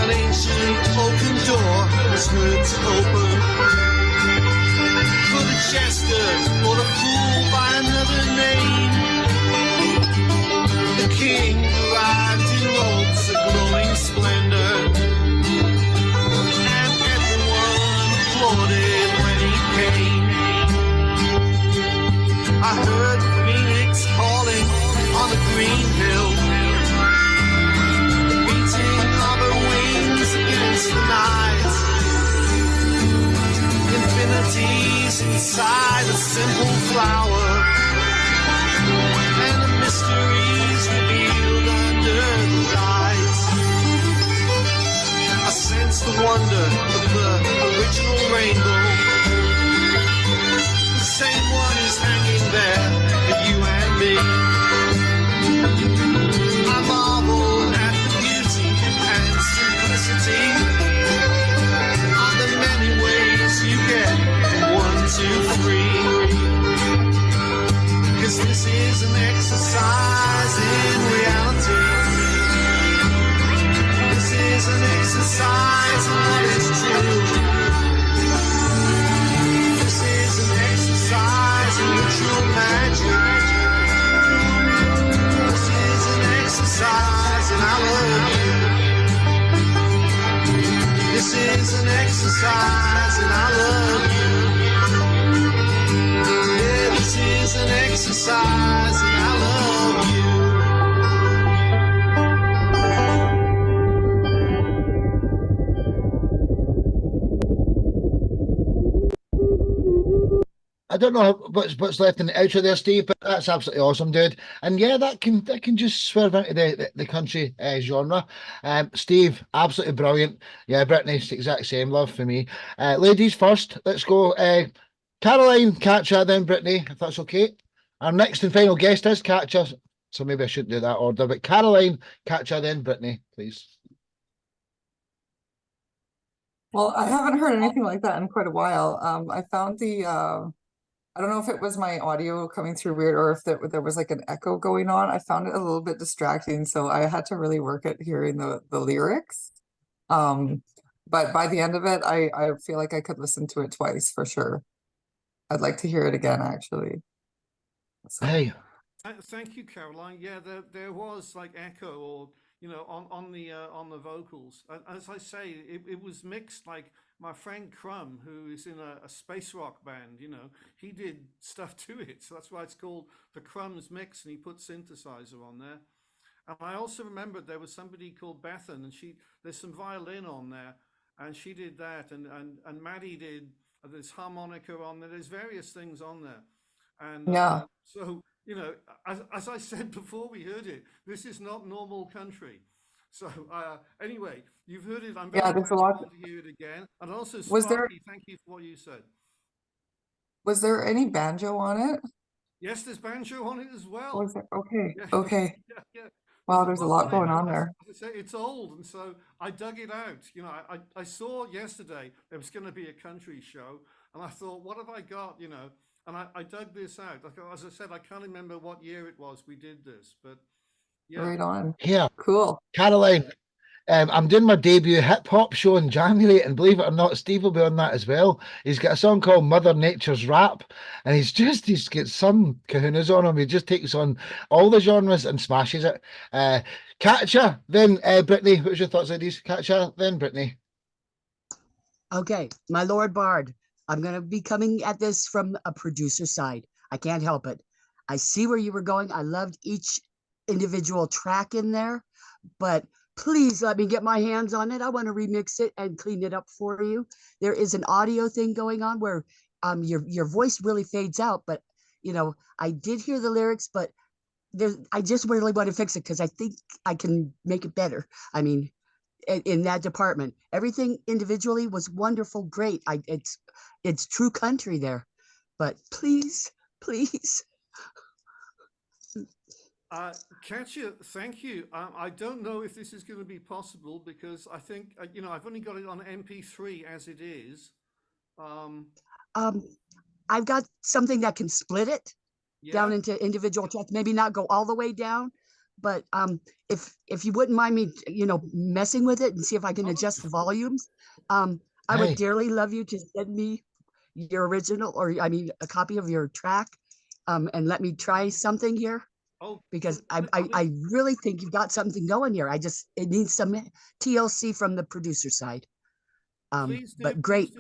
An ancient oaken door was heard to open for the jester or the fool by another name. The king arrived in robes of glowing splendor, and everyone applauded when he came. I heard the phoenix calling on the green hill, the beating of her wings against the night. Infinities inside a simple flower, and the mysteries revealed under the light. I sense the wonder of the original rainbow. The same one is hanging there for you and me. I marvel at the beauty and simplicity of the many ways you get 1, 2, 3. exercise, and I love you. Yeah, this is an exercise, and I love you. I don't know what's left in the outro there, Steve, but that's absolutely awesome, dude. And yeah, that can just swerve into the country genre. Steve, absolutely brilliant. Yeah, Brittany, it's the exact same love for me. Ladies first, let's go. Caroline, Katria, then Brittany, if that's okay. Our next and final guest is Katria, so maybe I shouldn't do that order, but Caroline, Katria, then Brittany, please. Well, I haven't heard anything like that in quite a while. I found I don't know if it was my audio coming through weird or if there was like an echo going on. I found it a little bit distracting, so I had to really work at hearing the lyrics. But by the end of it, I feel like I could listen to it twice for sure. I'd like to hear it again, actually. So. Hey. Thank you, Caroline. Yeah, there was like echo or on the vocals. As I say, it was mixed like. My friend Crumb, who is in a space rock band, he did stuff to it. So that's why it's called the Crumbs Mix, and he put synthesizer on there. And I also remembered there was somebody called Bethan, and there's some violin on there, and she did that. And Maddie did this harmonica on there. There's various things on there. And yeah. So, as I said before we heard it, this is not normal country. So anyway, you've heard it. I'm very glad to hear it again. And also, Sparky, thank you for what you said. Was there any banjo on it? Yes, there's banjo on it as well. Was there? Okay, yeah. okay. Yeah. Wow, there's a lot going on there. As I say, it's old, and so I dug it out. I saw yesterday there was going to be a country show, and I thought, what have I got? And I dug this out. As I said, I can't remember what year it was we did this, but. Yeah. Right on. Yeah. Cool. Caroline, I'm doing my debut hip hop show in January, and believe it or not, Steve will be on that as well. He's got a song called Mother Nature's Rap, and he's got some kahunas on him. He just takes on all the genres and smashes it. Katria, then Brittany. What's your thoughts on these? Katria, then Brittany. Okay, my Lord Bard, I'm going to be coming at this from a producer side. I can't help it. I see where you were going. I loved each individual track in there, but please let me get my hands on it. I want to remix it and clean it up for you. There is an audio thing going on where your voice really fades out, but I did hear the lyrics, but I just really want to fix it because I think I can make it better. I mean, in that department, everything individually was wonderful, great. It's true country there, but please. Katria, thank you. I don't know if this is going to be possible because I think, I've only got it on MP3 as it is. I've got something that can split it down into individual tracks, maybe not go all the way down, but if you wouldn't mind me, messing with it and see if I can adjust the volumes, I would dearly love you to send me your original, a copy of your track, and let me try something here. Because I really think you've got something going here. It needs some TLC from the producer side. But great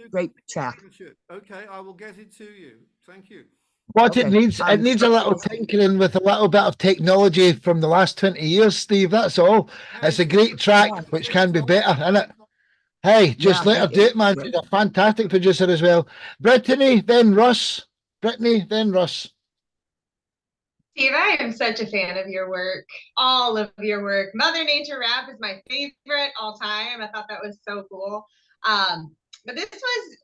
track. Okay, I will get it to you. Thank you. What it needs a little tinkering with a little bit of technology from the last 20 years, Steve. That's all. It's a great track, which can be better, isn't it? Hey, just let her do it, man. She's a fantastic producer as well. Brittany, then Russ. Brittany, then Russ. Steve, I am such a fan of your work, all of your work. Mother Nature Rap is my favorite all time. I thought that was so cool. But this was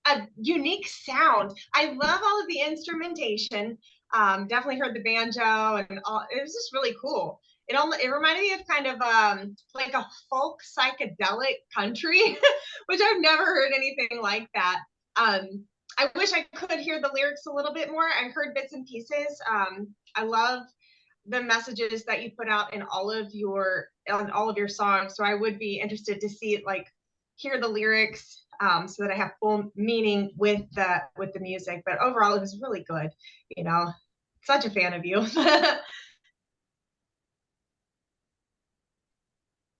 a unique sound. I love all of the instrumentation. Definitely heard the banjo and all. It was just really cool. It reminded me of kind of like a folk psychedelic country, which I've never heard anything like that. I wish I could hear the lyrics a little bit more. I heard bits and pieces. I love the messages that you put out in all of your songs. So I would be interested to see hear the lyrics so that I have full meaning with the music. But overall, it was really good. Such a fan of you.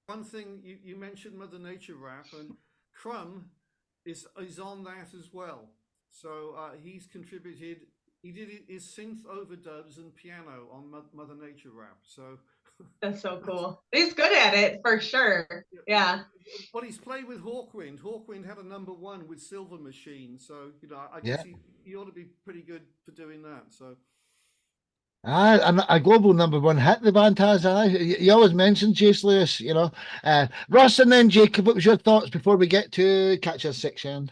One thing you mentioned Mother Nature Rap, and Crumb is on that as well. So he's contributed. He did his synth overdubs and piano on Mother Nature rap. So That's so cool. He's good at it for sure. Yeah. Well, he's played with Hawkwind. Hawkwind had a #1 with Silver Machine. So I Yeah. guess he ought to be pretty good for doing that. So. And a global #1 hit the band has. You always mention Jace Lewis, Russ, and then Jacob. What was your thoughts before we get to Katria's section?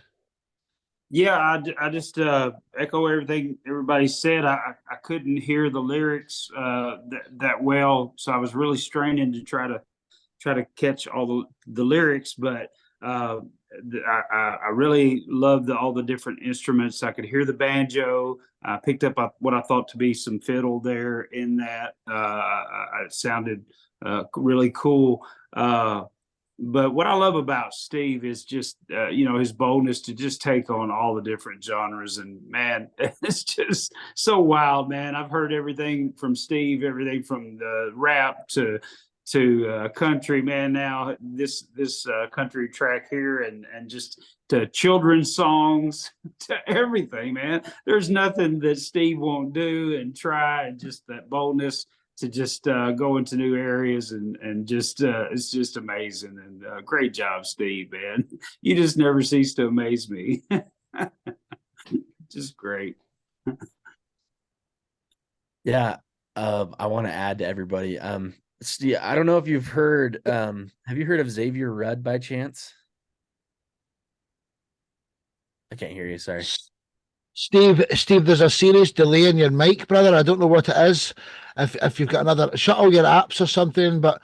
Yeah, I just echo everything everybody said. I couldn't hear the lyrics that well, so I was really straining to try to catch all the lyrics. But I really loved all the different instruments. I could hear the banjo. I picked up what I thought to be some fiddle there in that. It sounded really cool. But what I love about Steve is just, his boldness to just take on all the different genres. And man, it's just so wild, man. I've heard everything from Steve, everything from the rap to country, man. Now this country track here and just to children's songs, to everything, man. There's nothing that Steve won't do and try, and just that boldness to just go into new areas and just it's just amazing. And great job, Steve, man. You just never cease to amaze me. Just great. Yeah, I want to add to everybody. Steve, I don't know if you've heard. Have you heard of Xavier Rudd by chance? I can't hear you. Sorry. Steve, there's a serious delay in your mic, brother. I don't know what it is. If you've got another, shut all your apps or something. But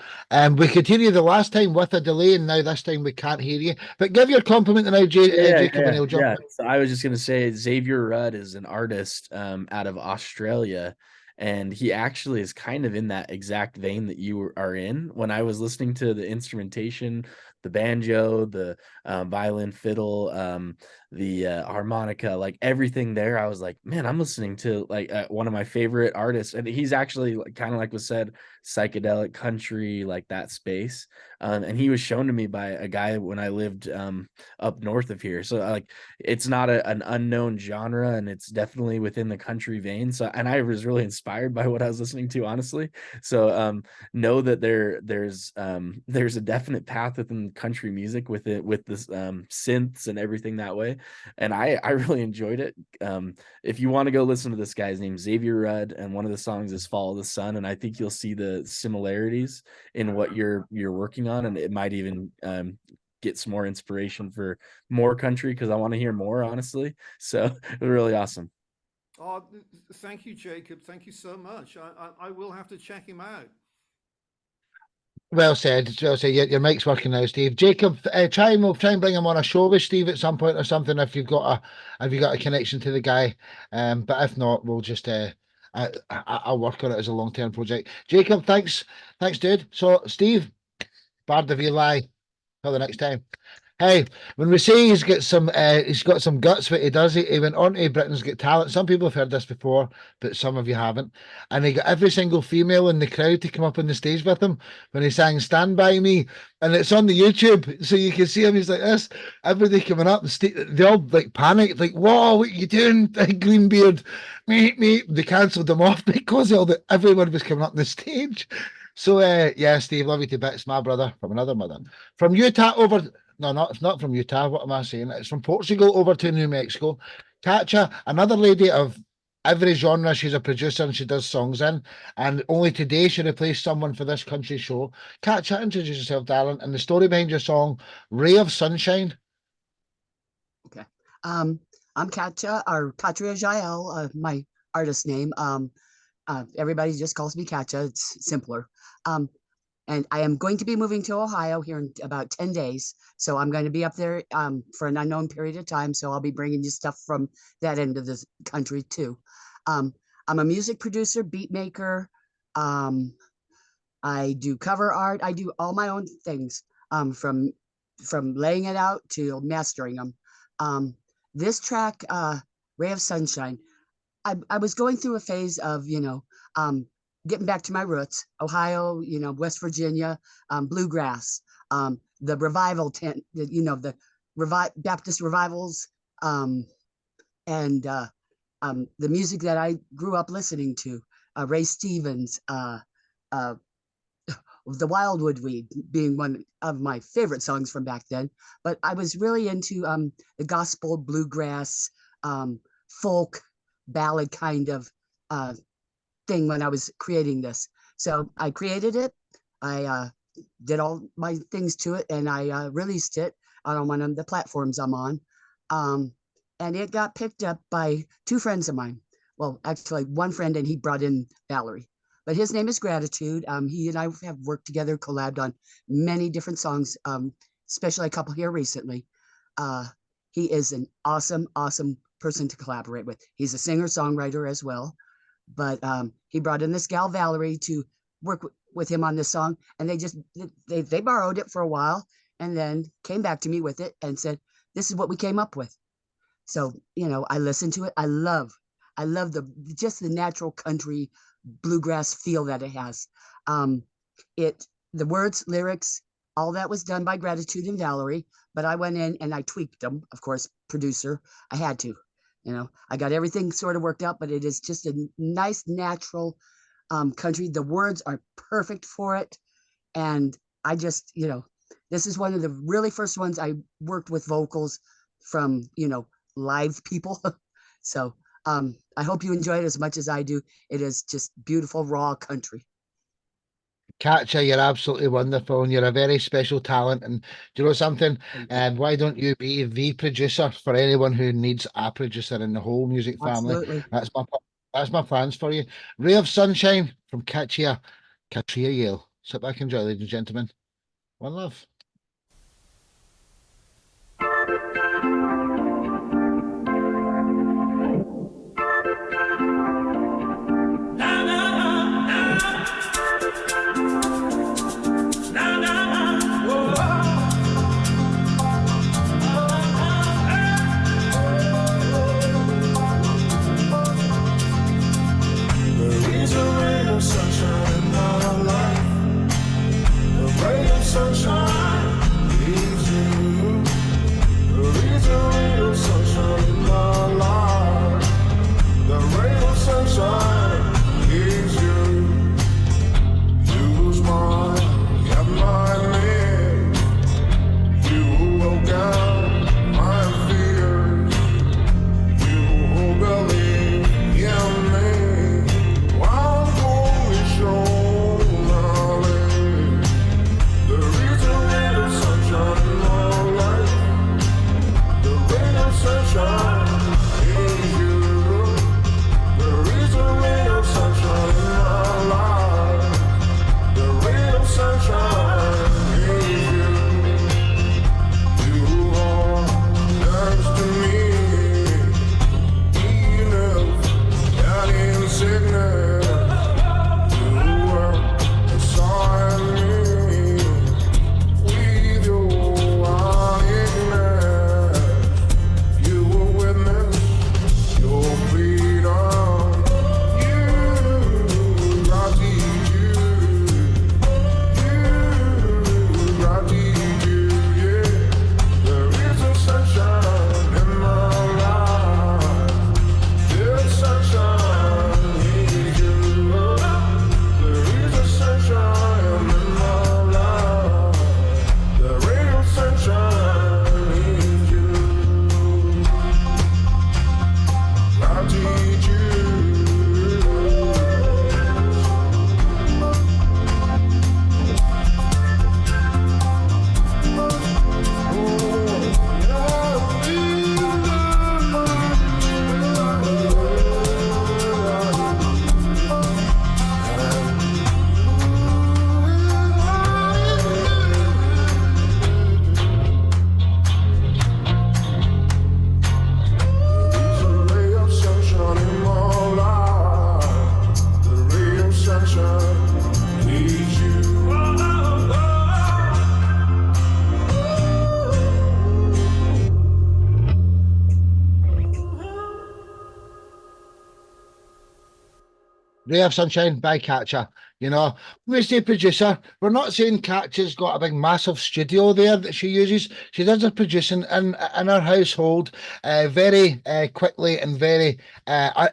we could hear you the last time with a delay, and now this time we can't hear you. But give your compliment now, Jacob, and he'll jump in. So I was just gonna say Xavier Rudd is an artist out of Australia, and he actually is kind of in that exact vein that you are in. When I was listening to the instrumentation, the banjo, the violin, fiddle, the harmonica, like everything there, I was like, man, I'm listening to like one of my favorite artists. And he's actually kind of like was said, psychedelic country, like that space. And he was shown to me by a guy when I lived up north of here. So like it's not an unknown genre, and it's definitely within the country vein. So, and I was really inspired by what I was listening to, honestly. So know that there's a definite path within country music with this synths and everything that way. And I really enjoyed it. If you want to go listen to this guy's name, Xavier Rudd, and one of the songs is Follow the Sun, and I think you'll see the similarities in what you're working on, and it might even get some more inspiration for more country, because I want to hear more, honestly. So really awesome. Oh, thank you, Jacob. Thank you so much. I will have to check him out. Well said. Well said. Your mic's working now, Steve. Jacob, we'll try and bring him on a show with Steve at some point or something if you've got a connection to the guy. But if not, we'll just I'll work on it as a long-term project. Jacob, thanks, dude. So Steve, Bard of Eli, till the next time. Hey, when we say he's got some guts, what he does, he went on to Britain's Got Talent. Some people have heard this before, but some of you haven't. And he got every single female in the crowd to come up on the stage with him when he sang "Stand By Me," and it's on the YouTube, so you can see him. He's like this. Everybody coming up, they all like panicked, like, "Whoa, what are you doing, Greenbeard?" Me. They cancelled them off because everyone was coming up on the stage. So yeah, Steve, love you to bits, my brother from another mother, from Utah over. No, not from Utah. What am I saying? It's from Portugal over to New Mexico. Katria, another lady of every genre. She's a producer and she does songs in. And only today she replaced someone for this country show. Katria, introduce yourself, darling, and the story behind your song, Ray of Sunshine. Okay. I'm Katria Jael, my artist name. Everybody just calls me Katria. It's simpler. And I am going to be moving to Ohio here in about 10 days. So I'm going to be up there for an unknown period of time. So I'll be bringing you stuff from that end of the country too. I'm a music producer, beat maker. I do cover art. I do all my own things, from laying it out to mastering them. This track, Ray of Sunshine, I was going through a phase of, getting back to my roots, Ohio, West Virginia, bluegrass, the revival tent, the Baptist revivals, and the music that I grew up listening to, Ray Stevens, the Wildwood Weed being one of my favorite songs from back then. But I was really into the gospel, bluegrass, folk, ballad kind of thing when I was creating this. So I created it. I did all my things to it, and I released it on one of the platforms I'm on. And it got picked up by two friends of mine. Well, actually, one friend, and he brought in Valerie. But his name is Gratitude. He and I have worked together, collabed on many different songs, especially a couple here recently. He is an awesome, awesome person to collaborate with. He's a singer-songwriter as well. But he brought in this gal, Valerie, to work with him on this song. And they borrowed it for a while and then came back to me with it and said, this is what we came up with. So, I listened to it. I love just the natural country bluegrass feel that it has. The words, lyrics, all that was done by Gratitude and Valerie, but I went in and I tweaked them. Of course, producer, I had to. I got everything sort of worked out, but it is just a nice, natural country. The words are perfect for it. And I just, this is one of the really first ones I worked with vocals from, live people. So I hope you enjoy it as much as I do. It is just beautiful, raw country. Katria, you're absolutely wonderful, and you're a very special talent. And do you know something? Why don't you be the producer for anyone who needs a producer in the whole music family? Absolutely. That's my plans for you. Ray of Sunshine from Katria Jael. Sit back and enjoy, ladies and gentlemen. One love. Ray of Sunshine by Katria You know, when we say producer, we're not saying Katria's got a big massive studio there that she uses. She does her producing in her household very quickly and very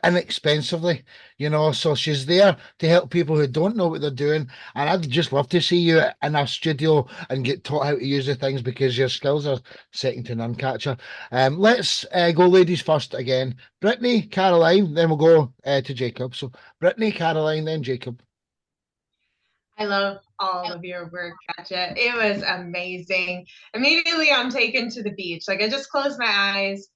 inexpensively, you know. So she's there to help people who don't know what they're doing. And I'd just love to see you in our studio and get taught how to use the things, because your skills are second to none, Katria. Let's go ladies first again. Brittany, Caroline, then we'll go to Jacob. So Brittany, Caroline, then Jacob. I love all of your work, Katria. It was amazing. Immediately, I'm taken to the beach. Like, I just close my eyes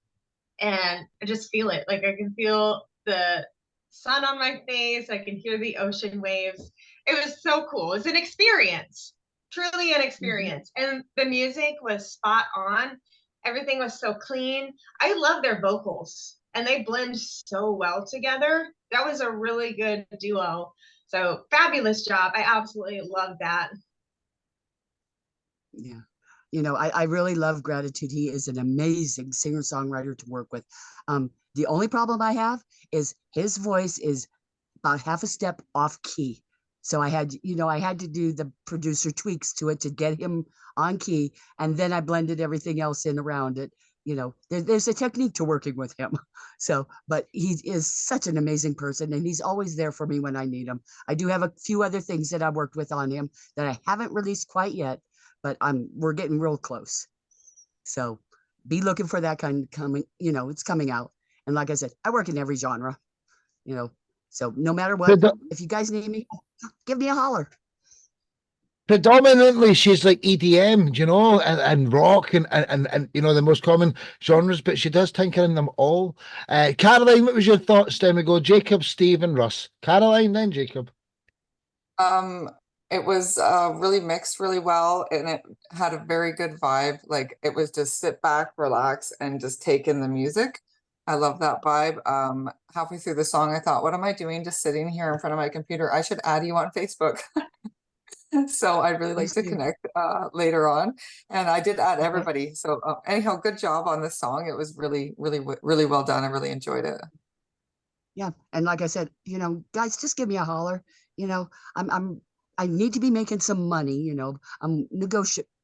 and I just feel it. Like, I can feel the sun on my face. I can hear the ocean waves. It was so cool. It's an experience, truly an experience. And the music was spot on. Everything was so clean. I love their vocals, and they blend so well together. That was a really good duo. So fabulous job. I absolutely love that. Yeah. You know, I really love Gratitude. He is an amazing singer-songwriter to work with. The only problem I have is his voice is about half a step off key. So I had to do the producer tweaks to it to get him on key. And then I blended everything else in around it. You know, there's a technique to working with him. So, but he is such an amazing person, and he's always there for me when I need him. I do have a few other things that I worked with on him that I haven't released quite yet, but we're getting real close. So be looking for that kind coming, you know, it's coming out. And like I said, I work in every genre, you know, so no matter what, if you guys need me, give me a holler. Predominantly, she's like EDM, you know, and rock and you know, the most common genres, but she does tinker in them all. Caroline, what was your thoughts? Then we go Jacob, Steve, and Russ. Caroline, then Jacob. It was really mixed really well, and it had a very good vibe. Like, it was just sit back, relax, and just take in the music. I love that vibe. Halfway through the song, I thought, what am I doing just sitting here in front of my computer? I should add you on Facebook. So I'd really like to connect later on. And I did add everybody. So anyhow, good job on this song. It was really, really, really well done. I really enjoyed it. Yeah. And like I said, you know, guys, just give me a holler. You know, I need to be making some money, you know.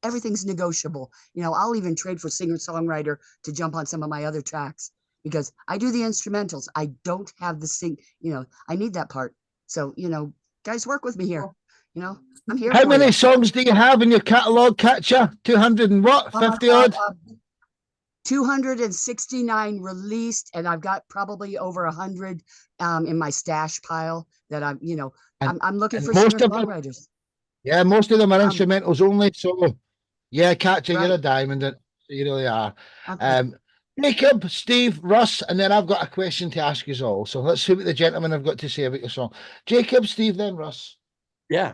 Everything's negotiable. You know, I'll even trade for singer-songwriter to jump on some of my other tracks, because I do the instrumentals. I don't have the you know, I need that part. So, you know, guys, work with me here. You know, I'm here. How many songs do you have in your catalogue, Katria? 200 and what? 50 odd? 269 released, and I've got probably over 100 in my stash pile that I'm, you know, I'm looking for singer-songwriters. Yeah, most of them are instrumentals only. So, yeah, Katria, right. You're a diamond. You really are. Okay. Jacob, Steve, Russ, and then I've got a question to ask you all. So let's see what the gentlemen have got to say about your song. Jacob, Steve, then Russ. Yeah,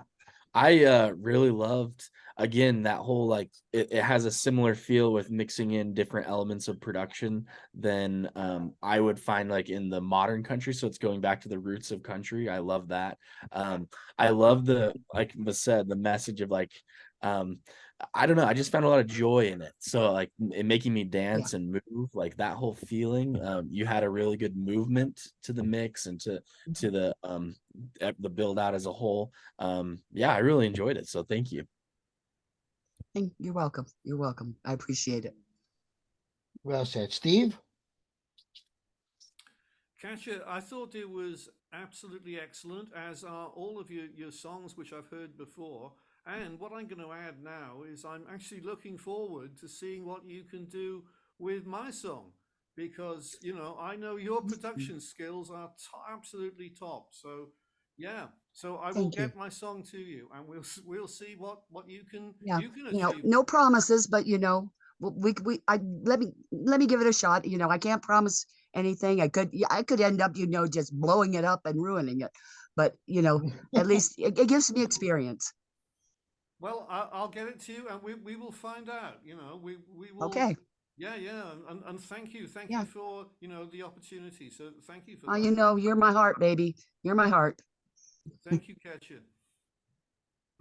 I really loved, again, that whole, like, it has a similar feel with mixing in different elements of production than I would find like in the modern country. So it's going back to the roots of country. I love that. I love like was said, the message of like, I don't know, I just found a lot of joy in it. So like it making me dance and move, like that whole feeling. You had a really good movement to the mix and to the build out as a whole. Yeah, I really enjoyed it. So thank you. You're welcome. You're welcome. I appreciate it. Well said. Steve? Katria, I thought it was absolutely excellent, as are all of your songs, which I've heard before. And what I'm going to add now is I'm actually looking forward to seeing what you can do with my song, because, you know, I know your production skills are absolutely top. So, yeah. So I will get my song to you, and we'll see what you can achieve. You know, no promises, but you know, let me give it a shot. You know, I can't promise anything. I could end up, you know, just blowing it up and ruining it, but you know, at least it gives me experience. Well, I'll get it to you, and we will find out. You know, we will. Okay. Yeah, and thank you for, you know, the opportunity. So thank you for that. You know, you're my heart, baby. You're my heart. Thank you, Katria.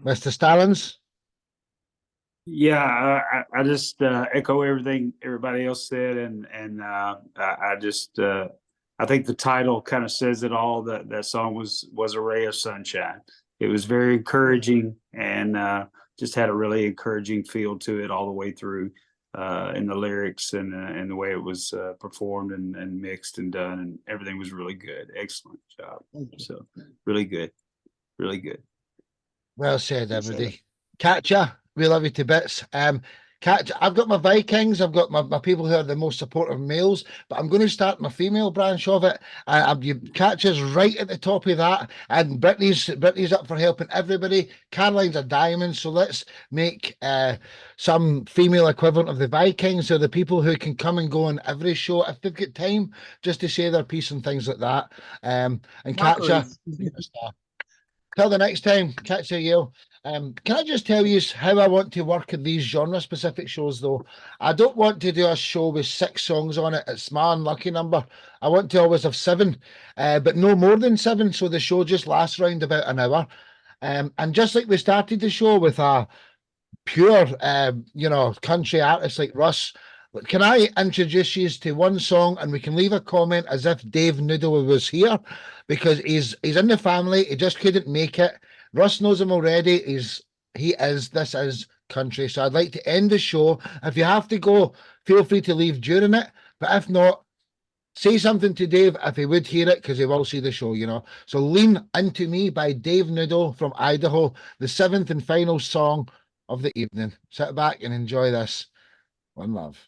Mr. Stallons? Yeah, I just echo everything everybody else said, and I just I think the title kind of says it all. That song was a ray of sunshine. was very encouraging, and just had a really encouraging feel to it all the way through, in the lyrics and the way it was performed and mixed and done, and everything was really good. Excellent job. So really good, really good. Well said, everybody. Katria, we love you to bits. Katria, I've got my Vikings, I've got my people who are the most supportive males, but I'm going to start my female branch of it. Katria's right at the top of that, and Brittany's up for helping everybody. Caroline's a diamond, so let's make some female equivalent of the Vikings. So the people who can come and go on every show if they've got time, just to say their piece and things like that. And Katria, till the next time, Katria, Jael. Can I just tell you how I want to work in these genre-specific shows, though? I don't want to do a show with 6 songs on it. It's my unlucky number. I want to always have 7, but no more than 7, so the show just lasts around about an hour. And just like we started the show with a pure, country artist like Russ, can I introduce you to one song, and we can leave a comment as if Dave Nudo was here, because he's in the family. He just couldn't make it. Russ knows him already. This is country. So I'd like to end the show. If you have to go, feel free to leave during it. But if not, say something to Dave if he would hear it, because he will see the show, So Lean Into Me by Dave Nudo from Idaho, the 7th and final song of the evening. Sit back and enjoy this. One love.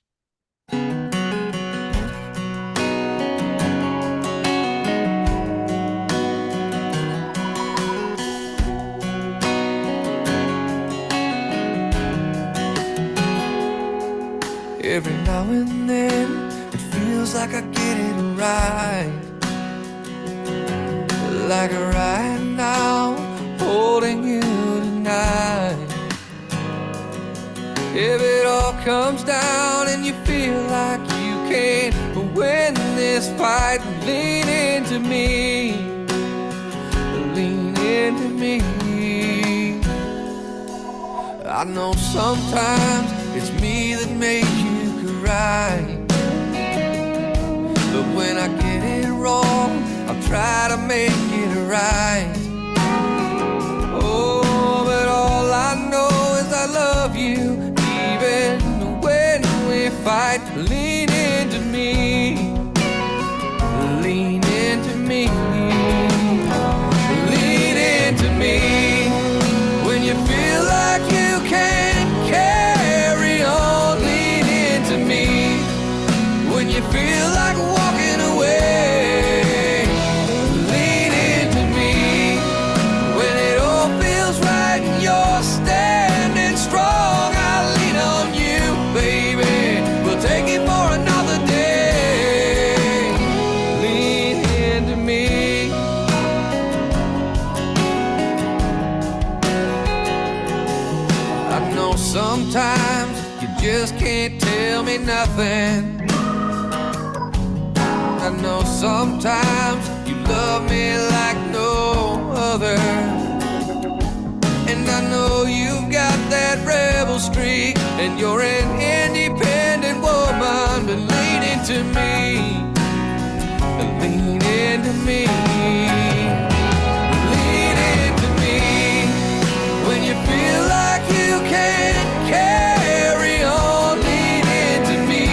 Every now and then it feels like I get it right. Like right now, holding you tonight. If it all comes down and you feel like you can't win this fight, lean into me. Lean into me. I know sometimes it's me that makes you cry, but when I get it wrong, I'll try to make it right. Oh, but all I know is I love you, even when we fight. Lean into me. Lean into me. Lean into me. When you feel like you can't carry on, lean into me. When you feel like walking away, lean into me. When it all feels right and you're standing strong, I lean on you, baby. We'll take it for another day. Lean into me. I know sometimes you just can't tell me nothing. I know sometimes you love me like no other. And I know you've got that rebel streak, and you're an independent woman, but lean into me. Lean into me. Lean into me. When you feel like you can't carry on, lean into me.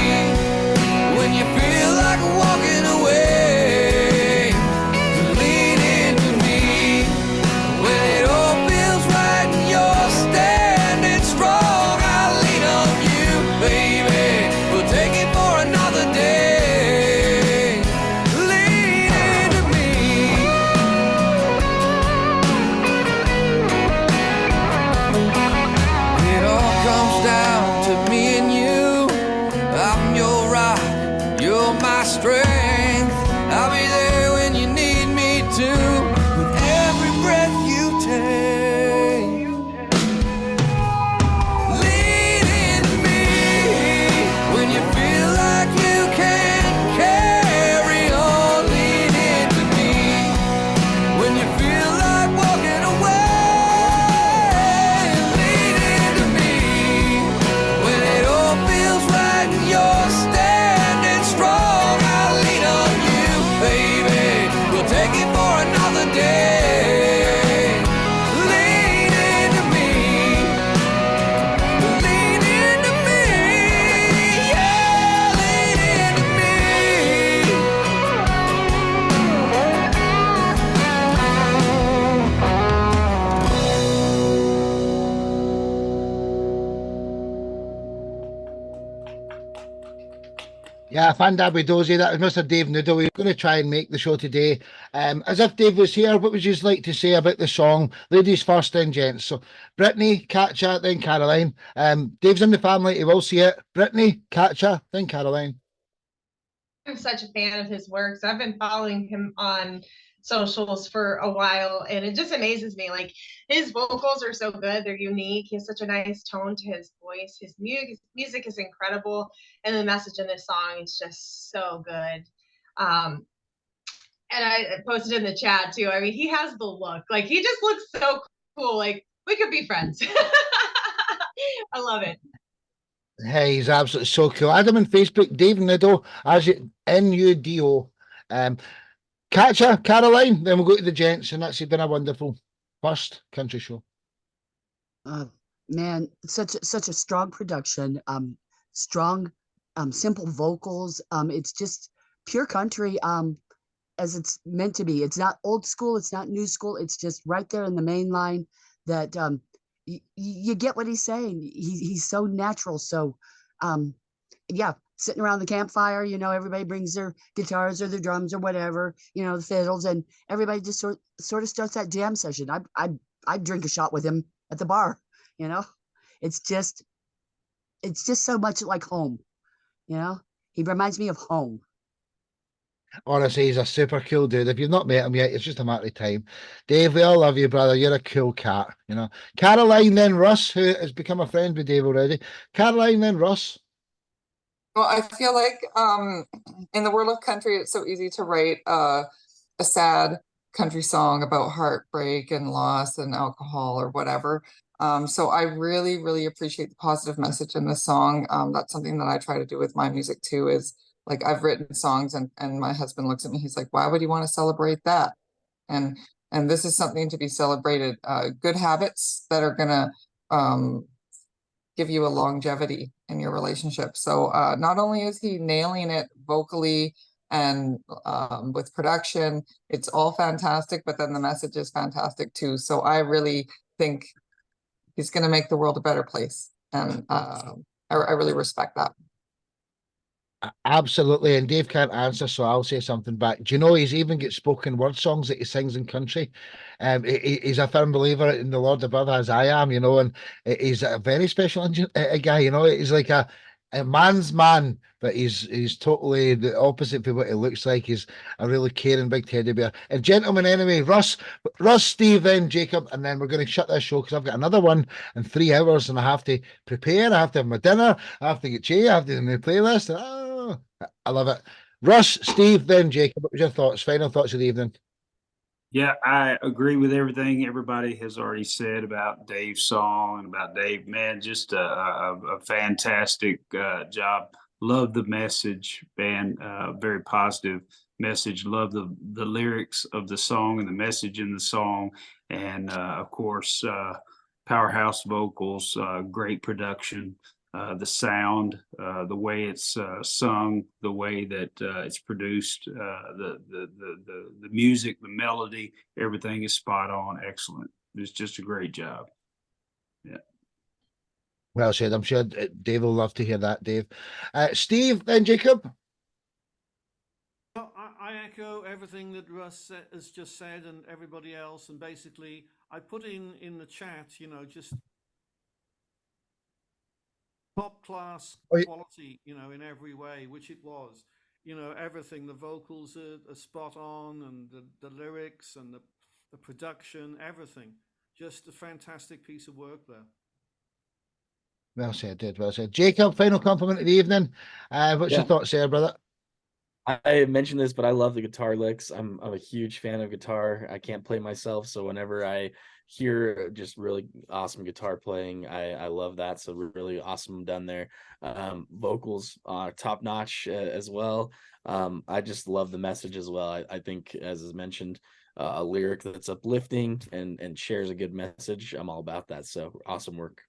When you feel like walking away, lean into me. When it all feels right and you're standing strong, I lean on you, baby. We'll take it for another day. Lean into me. It all comes down to me and you. I'm your rock, you're my strength. I'll be there when you need me to, with every breath you take. Lean into me. When you feel like you can't carry on, lean into me. When you feel like walking away, lean into me. When it all feels right and you're standing strong, I lean Fandabi Dozy, that was Mr. Dave Nudo. We're going to try and make the show today. As if Dave was here, what would you like to say about the song? Ladies first, then gents. So, Brittany, Katria, then Caroline. Dave's in the family, he will see it. Brittany, Katria, then Caroline. I'm such a fan of his work. So I've been following him on socials for a while, and it just amazes me. Like, his vocals are so good, they're unique. He has such a nice tone to his voice. His music is incredible, and the message in this song is just so good. And I posted in the chat too. I mean, he has the look. Like, he just looks so cool. Like, we could be friends. I love it. Hey, he's absolutely so cool. Add him on Facebook, Dave Nudo, as Nudo. Katria, Caroline, then we'll go to the gents, and that's been a wonderful first country show. Man, such a strong production, strong, simple vocals. It's just pure country, as it's meant to be. It's not old school, it's not new school. It's just right there in the main line that you get what he's saying. He's so natural. So, yeah. Sitting around the campfire, you know, everybody brings their guitars or their drums or whatever, you know, the fiddles, and everybody just sort of starts that jam session. I'd drink a shot with him at the bar, you know. It's just so much like home, you know. He reminds me of home. Honestly, he's a super cool dude. If you've not met him yet, it's just a matter of time. Dave, we all love you, brother. You're a cool cat, you know. Caroline, then Russ, who has become a friend with Dave already. Caroline, then Russ. Well, I feel like in the world of country, it's so easy to write a sad country song about heartbreak and loss and alcohol or whatever. So I really, really appreciate the positive message in this song. That's something that I try to do with my music too, is like, I've written songs and my husband looks at me, he's like, why would you want to celebrate that? And this is something to be celebrated. Good habits that are gonna give you a longevity in your relationship. So not only is he nailing it vocally and with production, it's all fantastic, but then the message is fantastic too. So I really think he's going to make the world a better place. And I really respect that. Absolutely, and Dave can't answer, so I'll say something back. Do you know he's even got spoken word songs that he sings in country? He's a firm believer in the Lord above, as I am, you know, and he's a very special guy, you know. He's like a man's man, but he's totally the opposite of what he looks like. He's a really caring big teddy bear. And gentlemen, anyway, Russ, Steve, then Jacob, and then we're going to shut this show because I've got another one in 3 hours, and I have to prepare. I have to have my dinner. I have to get changed. I have to do my playlist. I love it. Russ, Steve, then Jacob. What was your thoughts? Final thoughts of the evening? Yeah, I agree with everything everybody has already said about Dave's song and about Dave. Man, just a fantastic job. Love the message, man. Very positive message. Love the lyrics of the song and the message in the song. And of course, powerhouse vocals, great production. The sound, the way it's sung, the way that it's produced, the music, the melody, everything is spot on, excellent. It's just a great job. Yeah. Well said. I'm sure Dave will love to hear that, Dave. Steve, then Jacob. Well, I echo everything that Russ has just said and everybody else, and basically I put in the chat, you know, just top class quality, you know, in every way, which it was, you know, everything. The vocals are spot on, and the lyrics and the production, everything. Just a fantastic piece of work there. Well said, Dave. Well said. Jacob, final compliment of the evening. What's your thoughts there, brother? I mentioned this, but I love the guitar licks. I'm a huge fan of guitar. I can't play myself, so whenever I hear just really awesome guitar playing, I love that. So really awesome done there. Vocals top notch as well. I just love the message as well. I think, as is mentioned, a lyric that's uplifting and shares a good message. I'm all about that. So awesome work.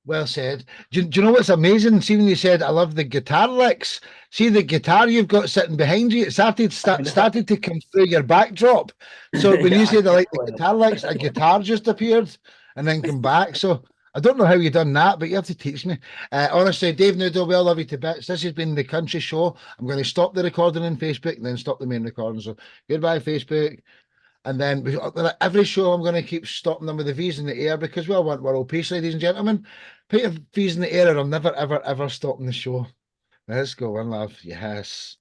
Well said. Do you know what's amazing? See, when you said, I love the guitar licks, see the guitar you've got sitting behind you, it started to come through your backdrop. So when you said, I like the guitar licks, a guitar just appeared and then come back. So I don't know how you done that, but you have to teach me. Honestly, Dave Nudo, we all love you to bits. This has been the country show. I'm going to stop the recording on Facebook and then stop the main recording. So goodbye, Facebook. And then every show, I'm going to keep stopping them with the V's in the air because we all want world peace, ladies and gentlemen. Put your V's in the air, or I'm never, ever, ever stopping the show. Let's go, one love. Yes.